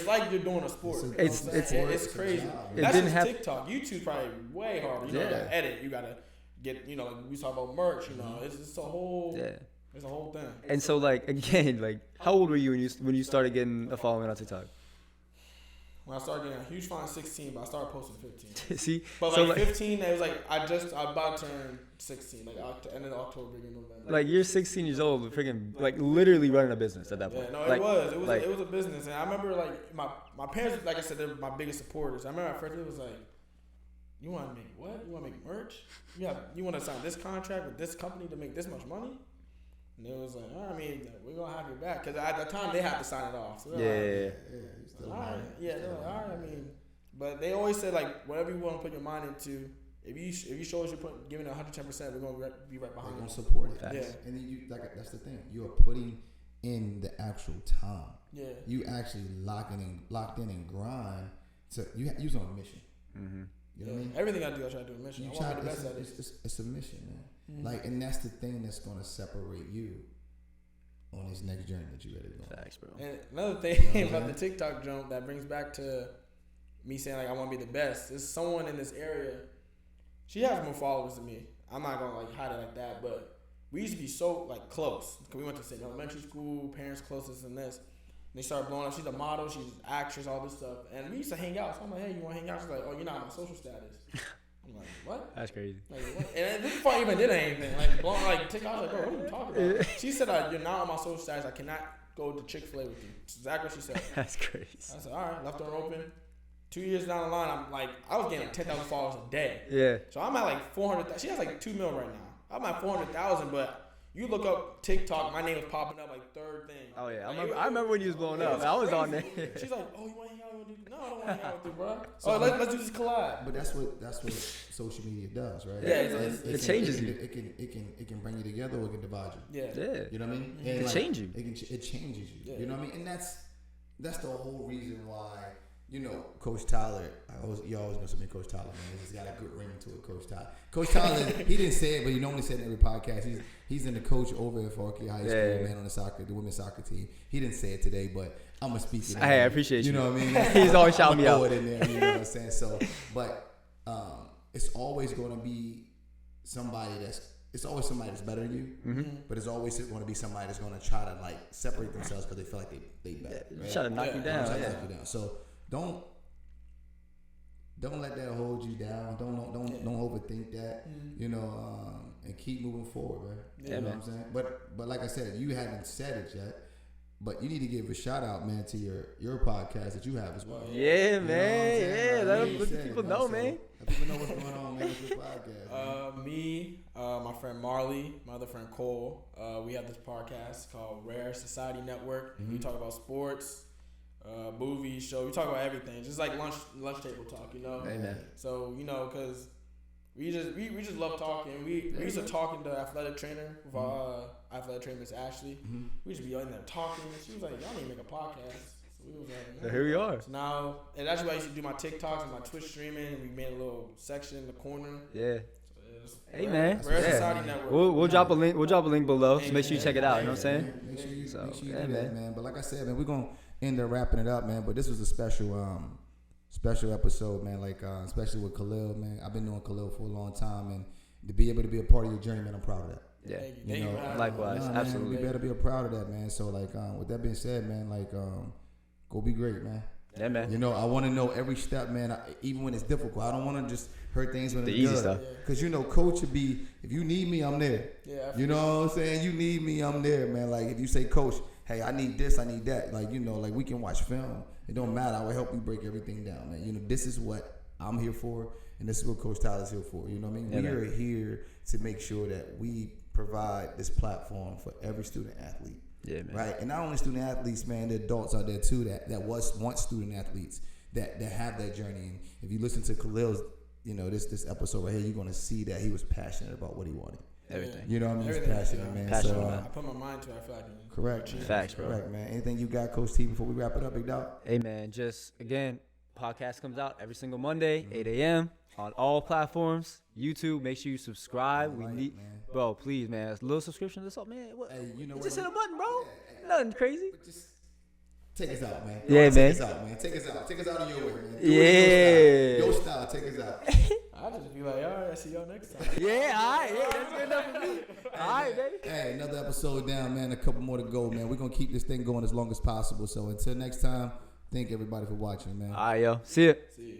like you're doing a sport. It's crazy. That's just TikTok. YouTube's probably way harder. You gotta edit. You gotta get. Like we talk about merch. It's a whole. Yeah. It's a whole thing. And so, like, again, like, how old were you when you started getting a following on TikTok? When I started getting a huge following, 16, but I started posting 15. See, but like 15, it was like I about to turn 16, like end of October, beginning of November. Like, you're 16 years old, freaking like literally running a business at that point. Yeah, no, like, it was a business, and I remember like my parents, like I said, they're my biggest supporters. I remember at first it was like, you want to make what? You want to make merch? You want to sign this contract with this company to make this much money? And it was like, I mean, we're gonna have your back, because at the time they had to sign it off. So they're all right. I mean, but they always said, like, whatever you want to put your mind into, if you show us you're giving 110%, we're gonna be right behind you. We're gonna support it. Yeah. And then that's the thing. You are putting in the actual time. Yeah. You actually locked in and grind. So you're on a mission. Mm-hmm. You know what I mean? Everything I do, I try to do a mission. I want to be the best at it. It's a mission, man. Mm-hmm. Like, and that's the thing that's gonna separate you on this next journey that you ready to go. Facts, bro. And another thing about the TikTok jump that brings back to me saying, like, I want to be the best. There's someone in this area. She has more followers than me. I'm not gonna like hide it like that, but we used to be so like close. Cause we went to the same elementary school, parents closest and this. And they started blowing up. She's a model, she's an actress, all this stuff. And we used to hang out. So I'm like, hey, you want to hang out? She's like, oh, you're not on my social status. I'm like, what? That's crazy. Like, what? And this before I even did anything. Like, blowing, like TikTok. I was like, bro, what are you talking about? She said, you're not on my social status. I cannot go to Chick-fil-A with you. That's exactly what she said. That's crazy. I said, all right, left her open. 2 years down the line, I'm like, I was getting like 10,000 followers a day. Yeah. So I'm at like 400,000. She has like 2 mil right now. I'm at 400,000, but you look up TikTok, my name was popping up like third thing. Oh yeah, Like, I remember when you was blowing up. I was on there. She's like, oh, you want to hang out with me? No, I don't want to hang out with you, bro. So let's do this collab. But that's what social media does, right? Yeah, it changes you. It can bring you together or it can divide you. Yeah. You know what I mean? It can change you. It changes you. Yeah. You know what I mean? And that's the whole reason why, you know, Coach Tyler, you always know something, Coach Tyler, man. He's got a good ring to it, Coach Tyler. Coach Tyler, he didn't say it, but he normally said it in every podcast. He's in the coach over at Forky High School, man, on the women's soccer team. He didn't say it today, but I'm going to speak it. Hey, I appreciate you. You know what I mean? He's always shouting me out. It in there, you know what I'm saying? So, but it's always going to be somebody that's better than you, but it's always going to be somebody that's going to try to like separate themselves because they feel like they better. Right? Try to knock you down. Try to knock you down. So don't let that hold you down. Don't overthink that. You know, and keep moving forward, right? Yeah, you know man. what I'm saying? But like I said, you haven't said it yet. But you need to give a shout out, man, to your podcast that you have as well. Yeah, You know man. what I'm saying? Yeah, let people know, man. Let people know what's going on, man, with your podcast. Man. Me, my friend Marley, my other friend Cole, we have this podcast called Rare Society Network. We talk about sports, movies, show. We talk about everything. Just like lunch table talk, you know. Amen. So you know, cause we just love talking. We used to talk in the athletic trainer with our athletic trainer Miss Ashley. We used to be in there talking. She was like, "Y'all need to make a podcast." So we was like, So here we are. So now, and that's why I used to do my TikToks and my Twitch streaming. And we made a little section in the corner. Yeah. So Hey, man. Rare Yeah. Society Network. We'll drop a link. We'll drop a link below. So make sure you check it out. You know what I'm saying? Make sure you So, do yeah, that, man. But like I said, man, we're gonna end up wrapping it up, man. But this was a special episode, man. Like especially with Khaleel, man. I've been knowing Khaleel for a long time, and to be able to be a part of your journey, man, I'm proud of that. Yeah. Thank you. Likewise. man, Absolutely. we better be proud of that, man. So like, with that being said, man, like, go be great, man. Yeah, man. You know, I want to know every step, man. Even when it's difficult, I don't want to just hurt things when The it's easy good. stuff. Because you know, coach would be, if you need me, I'm there. Yeah. You know what I'm saying? You need me, I'm there, man. Like if you say, coach, hey, I need this, I need that. Like, you know, like we can watch film. It don't matter. I will help you break everything down, man. You know, this is what I'm here for, and this is what Coach Tyler's here for. You know what I mean? Yeah, we man. are here to make sure that we provide this platform for every student athlete. Yeah, man. Right? And not only student athletes, man, the adults out there too that was once student athletes that have that journey. And if you listen to Khalil's, you know, this episode right here, you're gonna see that he was passionate about what he wanted. Everything. You know what I mean? He's Everything, passionate, yeah. man. Passionate, so, man. I put my mind to it. I feel like I can correct. achieve it. Facts, bro. Correct, man. Anything you got, Coach T, before we wrap it up, big dog? Hey, man. Just again, podcast comes out every single Monday, 8 a.m. on all platforms. YouTube. Make sure you subscribe. We Right, need, man. bro. Please, man. A little subscription. That's all, man. What? Hey, you know You what? just hit a button, bro. Nothing crazy. But just take us out, man. Yeah, Take man. us out, man. Take us out. Take us out of your way, man. Do Yeah. it your style. Take us out. I just be like, all right, I see y'all next time. Yeah, all right. Yeah, that's good enough for me. All right, baby. Hey, another episode down, man. A couple more to go, man. We're going to keep this thing going as long as possible. So until next time, thank everybody for watching, man. All right, yo. See ya. See you.